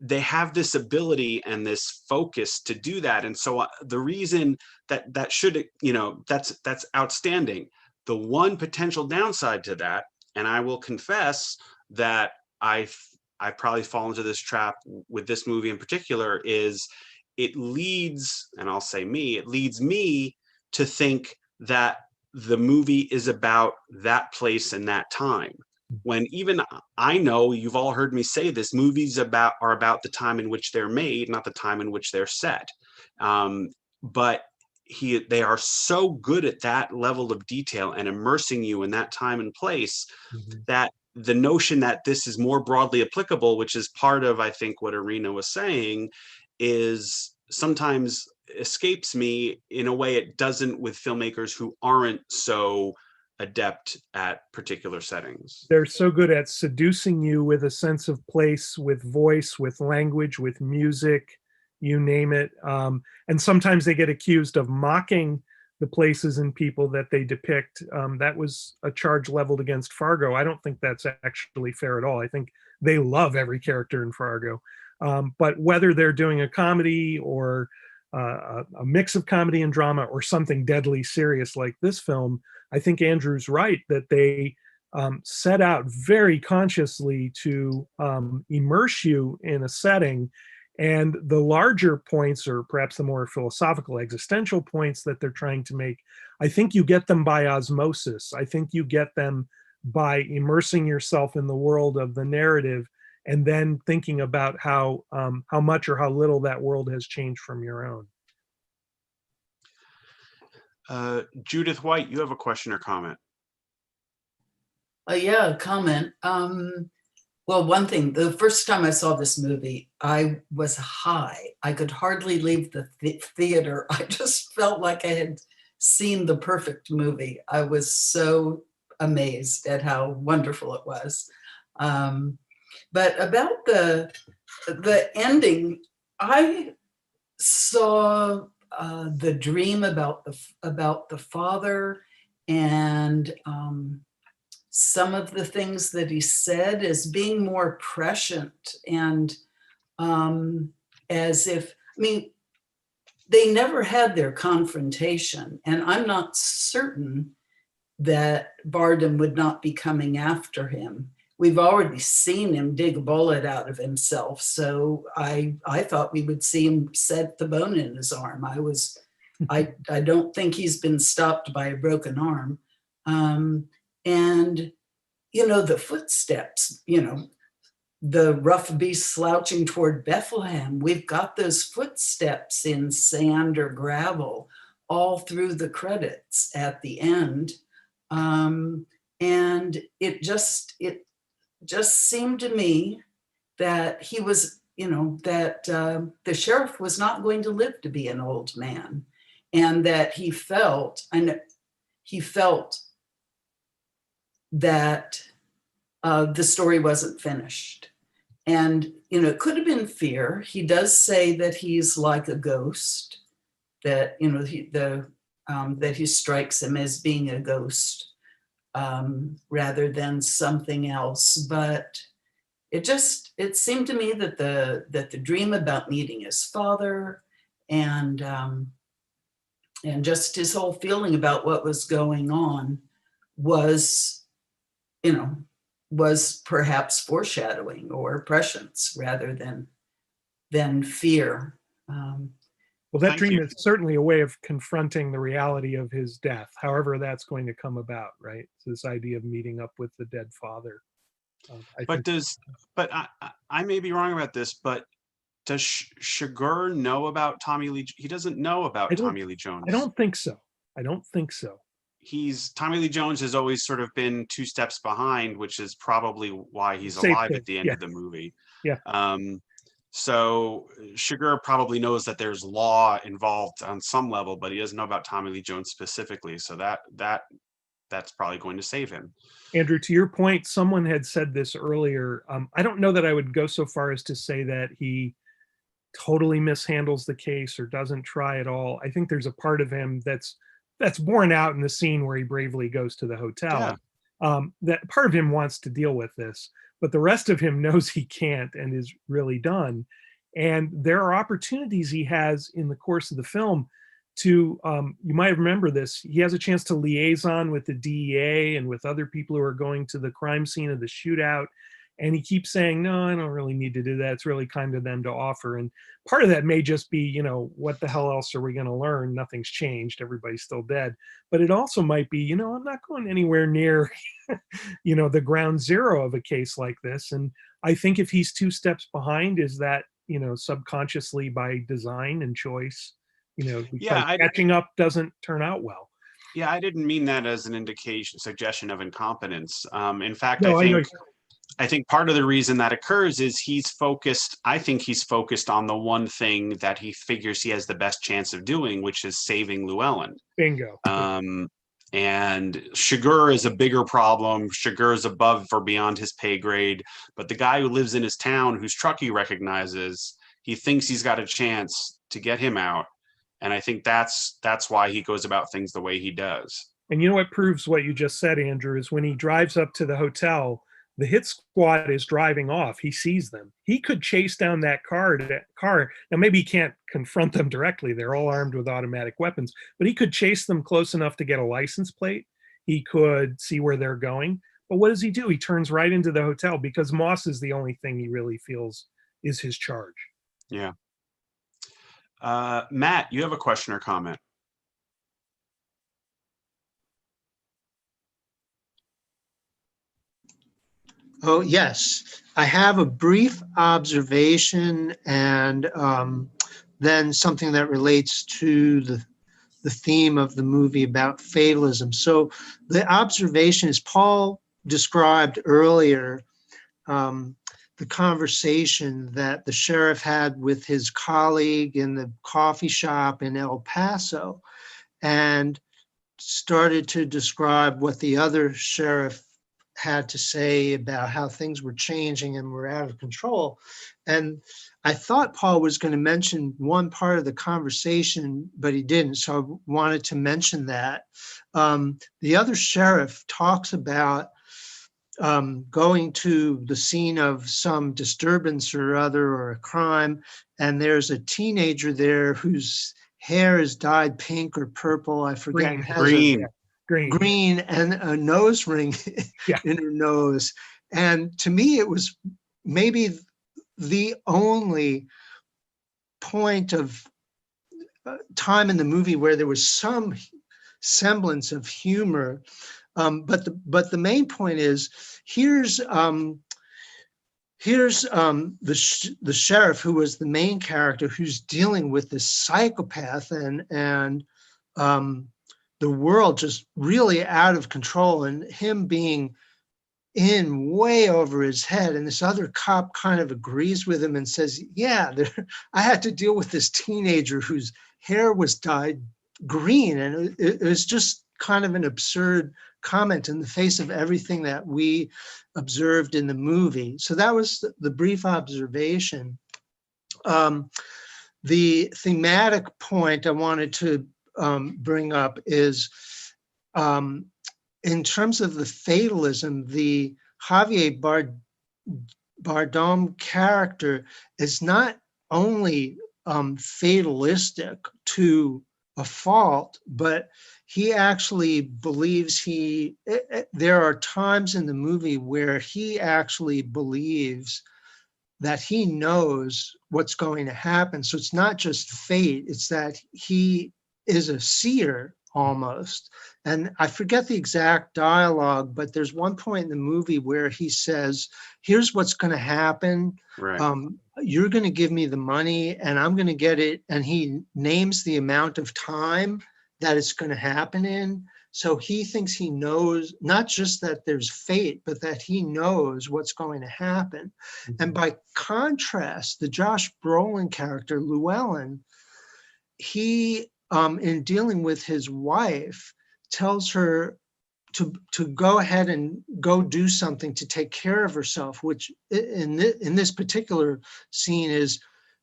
A: they have this ability and this focus to do that. And so the reason that should, that's outstanding. The one potential downside to that, and I will confess that I probably fall into this trap with this movie in particular, is it leads me to think that the movie is about that place and that time. When even I know, you've all heard me say this, movies are about the time in which they're made, not the time in which they're set. But they are so good at that level of detail and immersing you in that time and place, that the notion that this is more broadly applicable, which is part of, I think, what Irina was saying, is sometimes escapes me in a way it doesn't with filmmakers who aren't so adept at particular settings.
B: They're so good at seducing you with a sense of place, with voice, with language, with music, you name it. And sometimes they get accused of mocking the places and people that they depict. That was a charge leveled against Fargo. I don't think that's actually fair at all. I think they love every character in Fargo. But whether they're doing a comedy or a mix of comedy and drama or something deadly serious like this film, I think Andrew's right that they set out very consciously to immerse you in a setting. And the larger points, or perhaps the more philosophical existential points that they're trying to make, I think you get them by osmosis. I think you get them by immersing yourself in the world of the narrative and then thinking about how much or how little that world has changed from your own.
A: Judith White, you have a question or comment?
L: Yeah, a comment. Well, one thing, the first time I saw this movie, I was high. I could hardly leave the theater. I just felt like I had seen the perfect movie. I was so amazed at how wonderful it was. But about the ending, I saw the dream about the father, and some of the things that he said as being more prescient, and as if, I mean, they never had their confrontation, and I'm not certain that Bardem would not be coming after him. We've already seen him dig a bullet out of himself, so I thought we would see him set the bone in his arm. I don't think he's been stopped by a broken arm. And, you know, the footsteps, you know, the rough beast slouching toward Bethlehem, we've got those footsteps in sand or gravel all through the credits at the end. And it just seemed to me that he was, you know, that the sheriff was not going to live to be an old man, and that he felt that the story wasn't finished. And, you know, it could have been fear. He does say that he's like a ghost, that, you know, that he strikes him as being a ghost rather than something else. But it seemed to me that the dream about meeting his father and just his whole feeling about what was going on was, you know, was perhaps foreshadowing or prescience rather than fear.
B: Well, that dream is certainly a way of confronting the reality of his death, however that's going to come about, right? So this idea of meeting up with the dead father.
A: I may be wrong about this, but does Chigurh know about Tommy Lee? He doesn't know about Tommy Lee Jones.
B: I don't think so.
A: Tommy Lee Jones has always sort of been 2 steps behind, which is probably why he's alive at the end of the movie.
B: Yeah.
A: So Chigurh probably knows that there's law involved on some level, but he doesn't know about Tommy Lee Jones specifically. So that's probably going to save him.
B: Andrew, to your point, someone had said this earlier. I don't know that I would go so far as to say that he totally mishandles the case or doesn't try at all. I think there's a part of him that's borne out in the scene where he bravely goes to the hotel. Yeah. That part of him wants to deal with this, but the rest of him knows he can't and is really done. And there are opportunities he has in the course of the film to, you might remember this, he has a chance to liaison with the DEA and with other people who are going to the crime scene of the shootout. And he keeps saying, no, I don't really need to do that. It's really kind of them to offer. And part of that may just be, you know, what the hell else are we going to learn? Nothing's changed. Everybody's still dead. But it also might be, you know, I'm not going anywhere near, you know, the ground zero of a case like this. And I think if he's 2 steps behind, is that, you know, subconsciously by design and choice, you know, because catching up doesn't turn out well.
A: Yeah, I didn't mean that as an suggestion of incompetence. In fact,
B: no,
A: I think part of the reason that occurs is he's focused on the one thing that he figures he has the best chance of doing, which is saving Llewellyn.
B: Bingo.
A: And Chigurh is a bigger problem. Chigurh is above or beyond his pay grade. But the guy who lives in his town, whose truck he recognizes, he thinks he's got a chance to get him out. And I think that's why he goes about things the way he does.
B: And you know what proves what you just said, Andrew, is when he drives up to the hotel, the hit squad is driving off. He sees them. He could chase down that car. Now, maybe he can't confront them directly. They're all armed with automatic weapons, but he could chase them close enough to get a license plate. He could see where they're going. But what does he do? He turns right into the hotel because Moss is the only thing he really feels is his charge.
A: Yeah. Matt, you have a question or comment?
M: Oh, yes. I have a brief observation and then something that relates to the theme of the movie about fatalism. So the observation is Paul described earlier the conversation that the sheriff had with his colleague in the coffee shop in El Paso and started to describe what the other sheriff had to say about how things were changing and were out of control. And I thought Paul was going to mention one part of the conversation, but he didn't. So I wanted to mention that. The other sheriff talks about going to the scene of some disturbance or other, or a crime, and there's a teenager there whose hair is dyed pink or purple, I forget.
A: Green.
M: Green and a nose ring
B: Yeah.
M: in her nose. And to me, it was maybe the only point of time in the movie where there was some semblance of humor. But the main point is, here's the sheriff, who was the main character, who's dealing with this psychopath and the world just really out of control, and him being in way over his head. And this other cop kind of agrees with him and says, yeah, I had to deal with this teenager whose hair was dyed green. And it was just kind of an absurd comment in the face of everything that we observed in the movie. So that was the brief observation. The thematic point I wanted to bring up is, in terms of the fatalism, the Javier Bardem character is not only fatalistic to a fault, but he actually believes there are times in the movie where he actually believes that he knows what's going to happen. So it's not just fate, it's that he is a seer almost. And I forget the exact dialogue, but there's one point in the movie where he says, here's what's going to happen.
A: Right.
M: You're going to give me the money and I'm going to get it. And he names the amount of time that it's going to happen in. So he thinks he knows not just that there's fate, but that he knows what's going to happen. Mm-hmm. And by contrast, the Josh Brolin character, Llewellyn, he, in dealing with his wife, tells her to go ahead and go do something to take care of herself, which in this particular scene is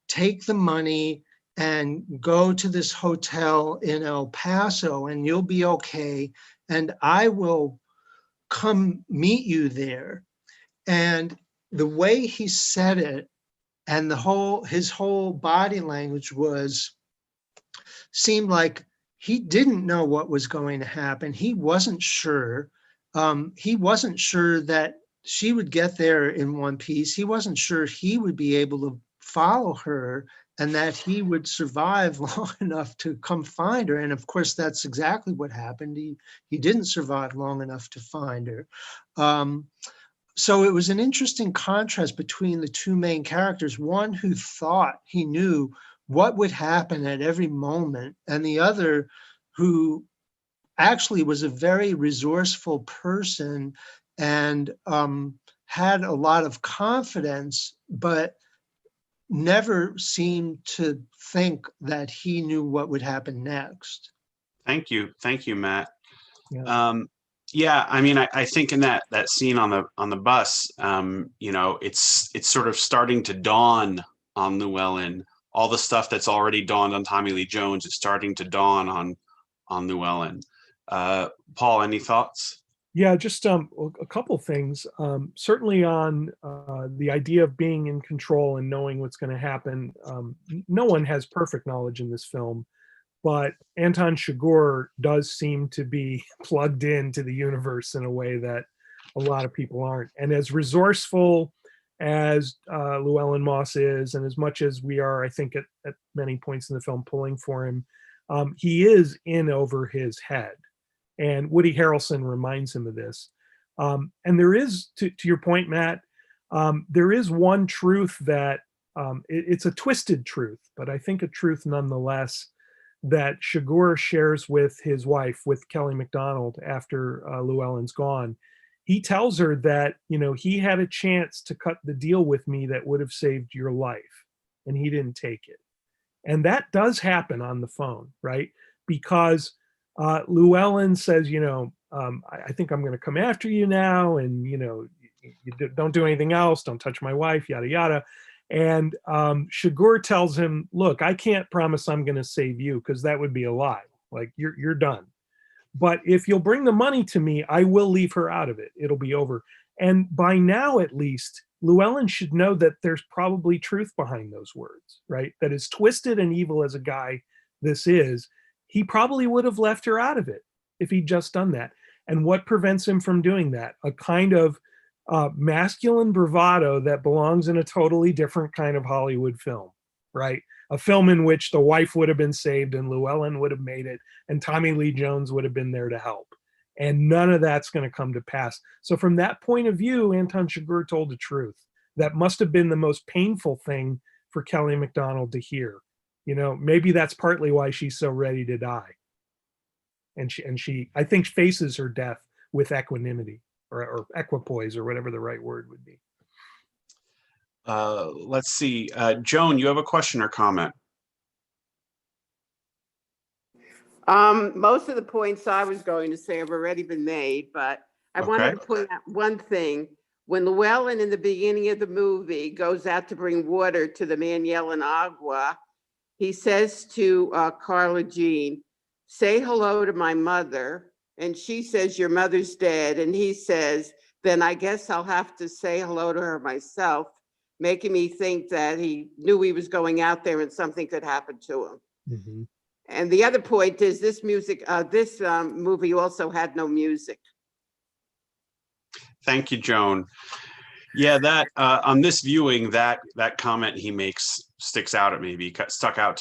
M: take the money and go to this hotel in El Paso and you'll be okay. And I will come meet you there. And the way he said it and his whole body language seemed like he didn't know what was going to happen. He wasn't sure. He wasn't sure that she would get there in one piece. He wasn't sure he would be able to follow her and that he would survive long enough to come find her. And of course, that's exactly what happened. He didn't survive long enough to find her. So it was an interesting contrast between the two main characters, one who thought he knew what would happen at every moment, and the other who actually was a very resourceful person and had a lot of confidence, but never seemed to think that he knew what would happen next.
A: Thank you, Matt.
B: Yeah.
A: Yeah, I mean, I think in that scene on the bus, it's sort of starting to dawn on Llewellyn. All the stuff that's already dawned on Tommy Lee Jones is starting to dawn on Llewellyn. Paul, any thoughts?
B: Yeah, just a couple things. Certainly on the idea of being in control and knowing what's going to happen. No one has perfect knowledge in this film, but Anton Chigurh does seem to be plugged into the universe in a way that a lot of people aren't. And as resourceful as Llewellyn Moss is, and as much as we are, I think, at many points in the film pulling for him, he is in over his head. And Woody Harrelson reminds him of this. And there is, to your point, Matt, there is one truth that, it's a twisted truth, but I think a truth nonetheless, that Chigurh shares with his wife, with Kelly MacDonald, after Llewellyn's gone. He tells her that, he had a chance to cut the deal with me that would have saved your life, and he didn't take it. And that does happen on the phone, right? Because Llewellyn says, I think I'm going to come after you now, and don't do anything else, don't touch my wife, yada yada. And Chigurh tells him, look, I can't promise I'm going to save you, because that would be a lie. Like, you're done. But if you'll bring the money to me, I will leave her out of it. It'll be over. And by now, at least, Llewellyn should know that there's probably truth behind those words, right? That as twisted and evil as a guy this is, he probably would have left her out of it if he'd just done that. And what prevents him from doing that? A kind of masculine bravado that belongs in a totally different kind of Hollywood film, right? A film in which the wife would have been saved and Llewellyn would have made it and Tommy Lee Jones would have been there to help. And none of that's going to come to pass. So from that point of view, Anton Chigurh told the truth. That must have been the most painful thing for Kelly Macdonald to hear. Maybe that's partly why she's so ready to die. And she I think, faces her death with equanimity or equipoise, or whatever the right word would be.
A: Let's see. Joan, you have a question or comment?
N: Most of the points I was going to say have already been made, but I wanted to point out one thing. When Llewellyn in the beginning of the movie goes out to bring water to the man yelling agua, he says to Carla Jean, say hello to my mother. And she says, your mother's dead. And he says, then I guess I'll have to say hello to her myself, making me think that he knew he was going out there and something could happen to him.
B: Mm-hmm.
N: And the other point is this movie also had no music.
A: Thank you, Joan. Yeah, that on this viewing, that comment he makes stuck out to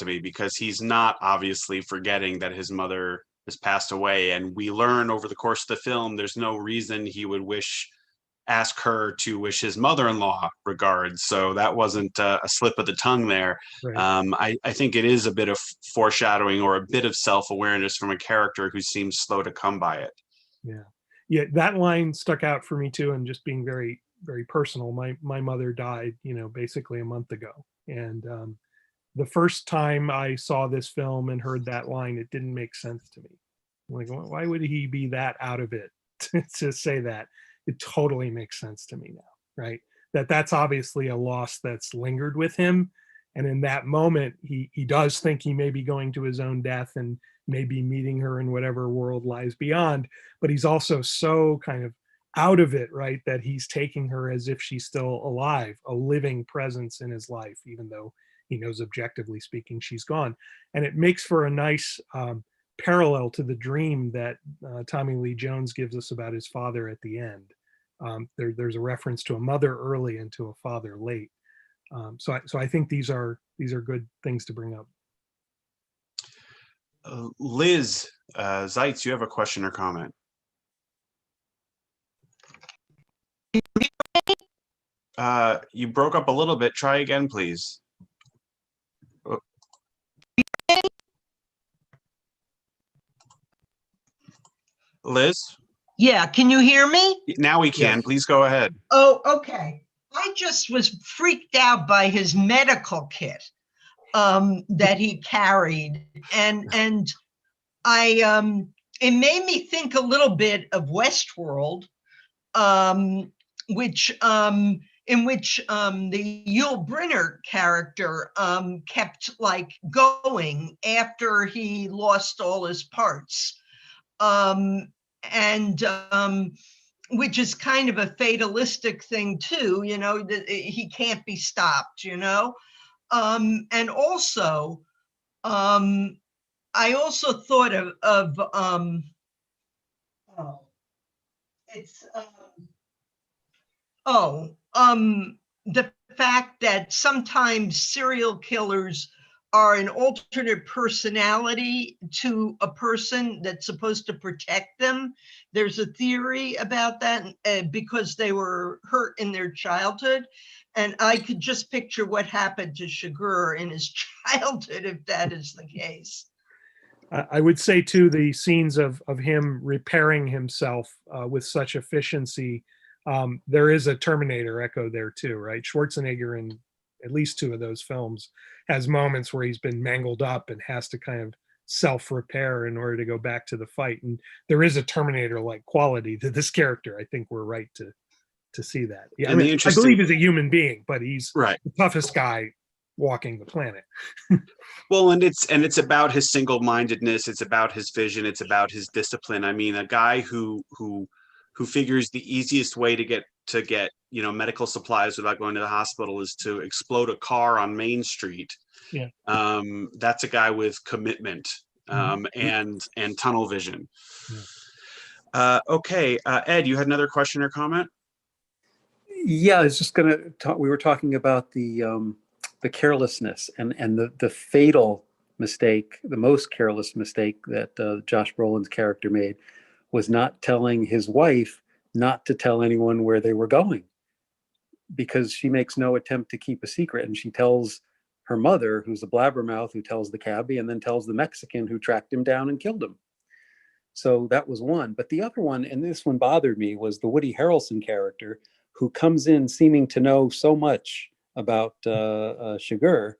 A: me, because he's not obviously forgetting that his mother has passed away. And we learn over the course of the film, there's no reason he would ask her to wish his mother-in-law regards. So that wasn't a slip of the tongue there. Right. I think it is a bit of foreshadowing or a bit of self-awareness from a character who seems slow to come by it.
B: Yeah, that line stuck out for me too. And just being very, very personal. My mother died, basically a month ago. And the first time I saw this film and heard that line, it didn't make sense to me. Like, why would he be that out of it to say that? It totally makes sense to me now, right? That's obviously a loss that's lingered with him. And in that moment, he does think he may be going to his own death and maybe meeting her in whatever world lies beyond. But he's also so kind of out of it, right? That he's taking her as if she's still alive, a living presence in his life, even though he knows objectively speaking, she's gone. And it makes for a nice parallel to the dream that Tommy Lee Jones gives us about his father at the end. There's a reference to a mother early and to a father late. So I think these are good things to bring up.
A: Liz Zeitz, you have a question or comment? You broke up a little bit. Try again, please. Liz?
O: Yeah, can you hear me?
A: Now we can. Yes. Please go ahead.
O: Oh, okay. I just was freaked out by his medical kit that he carried, and I it made me think a little bit of Westworld, in which the Yul Brynner character kept like going after he lost all his parts. Which is kind of a fatalistic thing too, that he can't be stopped, and also, I also thought of the fact that sometimes serial killers are an alternate personality to a person that's supposed to protect them. There's a theory about that because they were hurt in their childhood. And I could just picture what happened to Chigurh in his childhood if that is the case.
B: I would say too, the scenes of him repairing himself with such efficiency, there is a Terminator echo there too, right? Schwarzenegger in at least two of those films has moments where he's been mangled up and has to kind of self-repair in order to go back to the fight. And there is a Terminator-like quality to this character. I think we're right to see that. Yeah,
A: And
B: I
A: the
B: mean, I
A: interesting-
B: believe he's a human being, but he's
A: Right.
B: the toughest guy walking the planet.
A: Well, and it's about his single-mindedness. It's about his vision. It's about his discipline. I mean, a guy who figures the easiest way to get medical supplies without going to the hospital is to explode a car on Main Street.
B: Yeah.
A: That's a guy with commitment and tunnel vision.
B: Yeah.
A: Okay, Ed, you had another question or comment?
F: Yeah, I was just going to talk. We were talking about the carelessness and the fatal mistake, the most careless mistake that Josh Brolin's character made was not telling his wife not to tell anyone where they were going, because she makes no attempt to keep a secret, and she tells her mother, who's a blabbermouth, who tells the cabbie, and then tells the Mexican who tracked him down and killed him. So that was one. But the other one, and this one bothered me, was the Woody Harrelson character, who comes in seeming to know so much about Chigurh,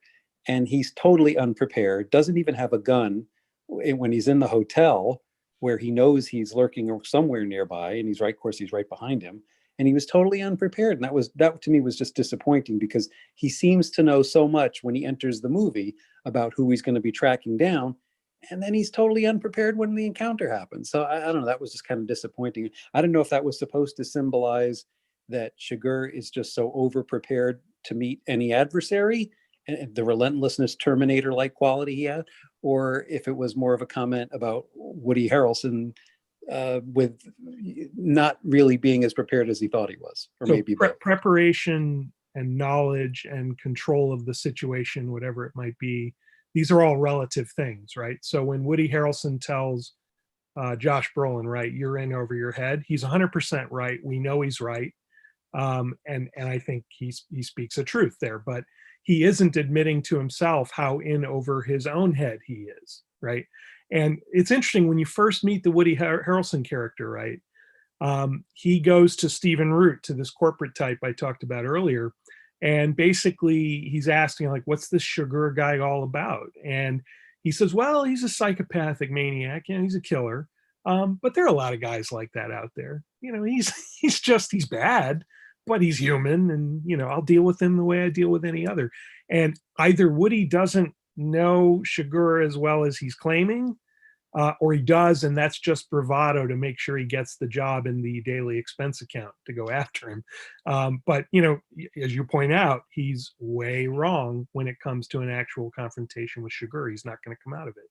F: and he's totally unprepared, doesn't even have a gun when he's in the hotel where he knows he's lurking somewhere nearby, and he's right, of course, he's right behind him. And he was totally unprepared. And that to me was just disappointing, because he seems to know so much when he enters the movie about who he's going to be tracking down. And then he's totally unprepared when the encounter happens. So I don't know, that was just kind of disappointing. I don't know if that was supposed to symbolize that Chigurh is just so over-prepared to meet any adversary, and the relentlessness Terminator-like quality he had, or if it was more of a comment about Woody Harrelson with not really being as prepared as he thought he was, or
B: So
F: maybe both.
B: preparation and knowledge and control of the situation, whatever it might be, these are all relative things, right? So when Woody Harrelson tells Josh Brolin, right, you're in over your head, he's 100% right. We know he's right. And I think he speaks a truth there, but he isn't admitting to himself how in over his own head he is, right? And it's interesting when you first meet the Woody Harrelson character, right? He goes to Stephen Root, to this corporate type I talked about earlier, and basically he's asking, like, what's this Chigurh guy all about? And he says, well, he's a psychopathic maniac, and he's a killer, but there are a lot of guys like that out there. You know, he's bad, but he's human, and I'll deal with him the way I deal with any other. And either Woody doesn't know Chigurh as well as he's claiming, or he does, and that's just bravado to make sure he gets the job in the daily expense account to go after him. But as you point out, he's way wrong when it comes to an actual confrontation with Chigurh. He's not going to come out of it.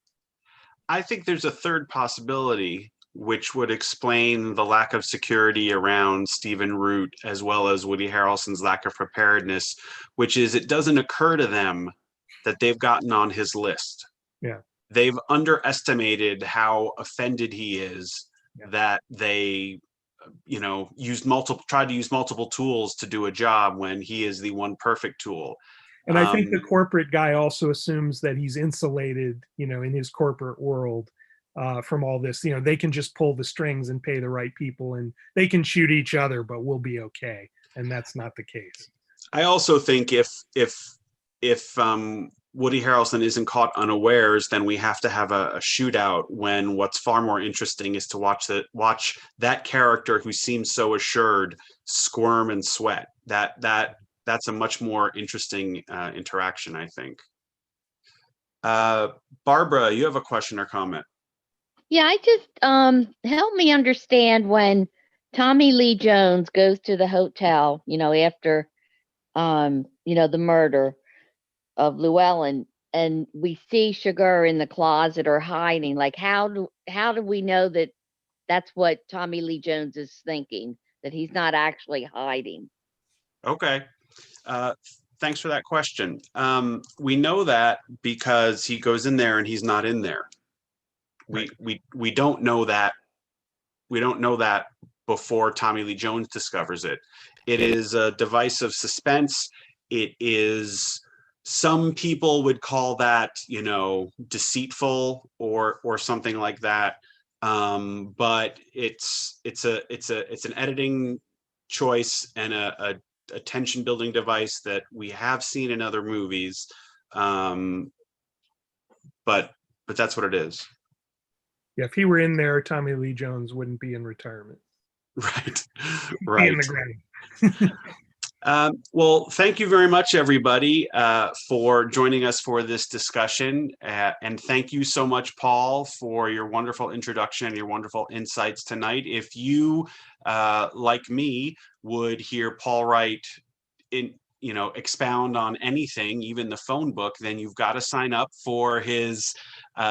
A: I think there's a third possibility, which would explain the lack of security around Stephen Root, as well as Woody Harrelson's lack of preparedness, which is it doesn't occur to them that they've gotten on his list.
B: Yeah.
A: They've underestimated how offended he is, that they, tried to use multiple tools to do a job when he is the one perfect tool.
B: And I think the corporate guy also assumes that he's insulated, in his corporate world from all this. They can just pull the strings and pay the right people, and they can shoot each other, but we'll be okay. And that's not the case.
A: I also think if Woody Harrelson isn't caught unawares, then we have to have a shootout, when what's far more interesting is to watch that character who seems so assured squirm and sweat. That's a much more interesting interaction, I think. Barbara, you have a question or comment?
P: Yeah, I just help me understand when Tommy Lee Jones goes to the hotel, after the murder of Llewellyn, and we see Chigurh in the closet or hiding. Like, how do we know that that's what Tommy Lee Jones is thinking, that he's not actually hiding?
A: Okay. Thanks for that question. We know that because he goes in there and he's not in there. We don't know that. We don't know that before Tommy Lee Jones discovers it. It is a device of suspense. It is, some people would call that, deceitful or something like that. But it's an editing choice and a tension building device that we have seen in other movies. But but that's what it is.
B: Yeah, if he were in there, Tommy Lee Jones wouldn't be in retirement.
A: Right,
B: He'd
A: right.
B: be in the ground.
A: Well, thank you very much, everybody, for joining us for this discussion. And thank you so much, Paul, for your wonderful introduction and your wonderful insights tonight. If you, like me, would hear Paul Wright expound on anything, even the phone book, then you've got to sign up for his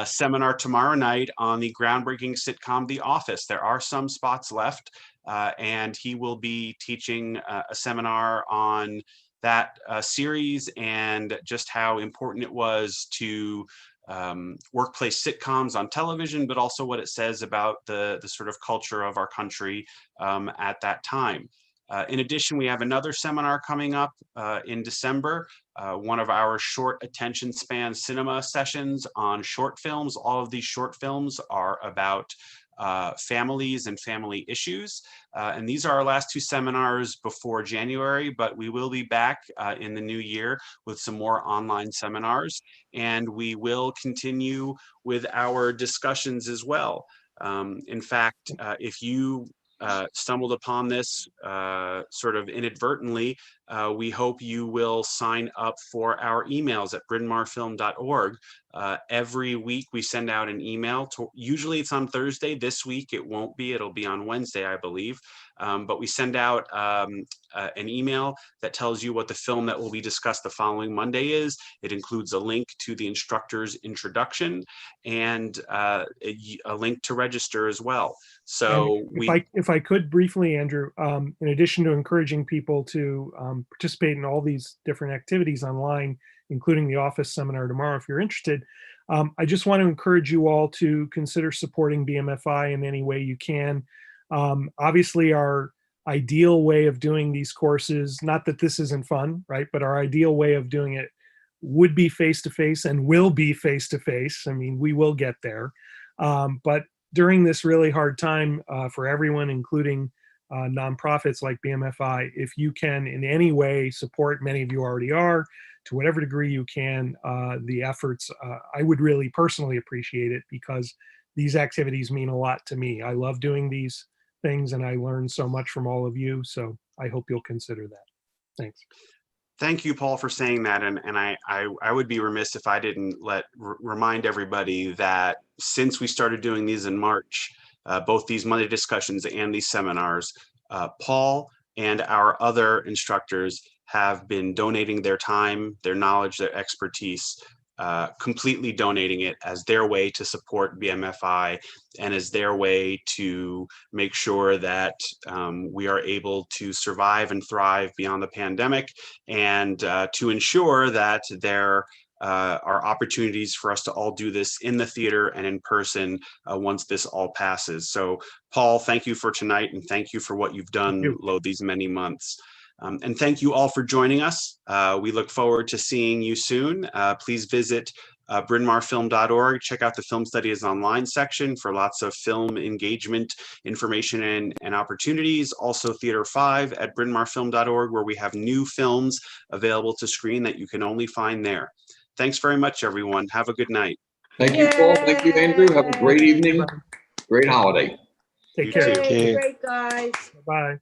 A: seminar tomorrow night on the groundbreaking sitcom The Office. There are some spots left. And he will be teaching a seminar on that series and just how important it was to workplace sitcoms on television, but also what it says about the sort of culture of our country at that time. In addition, we have another seminar coming up in December, one of our short attention span cinema sessions on short films. All of these short films are about families and family issues. And these are our last two seminars before January, but we will be back in the new year with some more online seminars. And we will continue with our discussions as well. In fact, if you stumbled upon this sort of inadvertently, we hope you will sign up for our emails at brynmarfilm.org. Every week we send out an email. Usually it's on Thursday. This week it won't be. It'll be on Wednesday, I believe. But we send out an email that tells you what the film that will be discussed the following Monday is. It includes a link to the instructor's introduction and a link to register as well. So
B: if I could briefly, Andrew, in addition to encouraging people to participate in all these different activities online, including the Office seminar tomorrow, if you're interested, I just want to encourage you all to consider supporting BMFI in any way you can. Obviously, our ideal way of doing these courses, not that this isn't fun, right? But our ideal way of doing it would be face-to-face and will be face-to-face. I mean, we will get there. But during this really hard time for everyone, including nonprofits like BMFI, if you can in any way support, many of you already are, to whatever degree you can, the efforts, I would really personally appreciate it, because these activities mean a lot to me. I love doing these things and I learn so much from all of you. So I hope you'll consider that. Thanks.
A: Thank you, Paul, for saying that. And I would be remiss if I didn't remind everybody that since we started doing these in March, both these Monday discussions and these seminars, Paul and our other instructors have been donating their time, their knowledge, their expertise, completely donating it as their way to support BMFI and as their way to make sure that we are able to survive and thrive beyond the pandemic, and to ensure that there are opportunities for us to all do this in the theater and in person once this all passes. So Paul, thank you for tonight, and thank you for what you've done these many months. And thank you all for joining us. We look forward to seeing you soon. Please visit brynmarfilm.org. Check out the Film Studies Online section for lots of film engagement information and opportunities. Also Theater 5 at brynmarfilm.org, where we have new films available to screen that you can only find there. Thanks very much, everyone. Have a good night.
C: Thank you, Paul. Thank you, Andrew. Have a great evening. Great holiday.
B: Take care.
G: Great, guys.
B: Bye.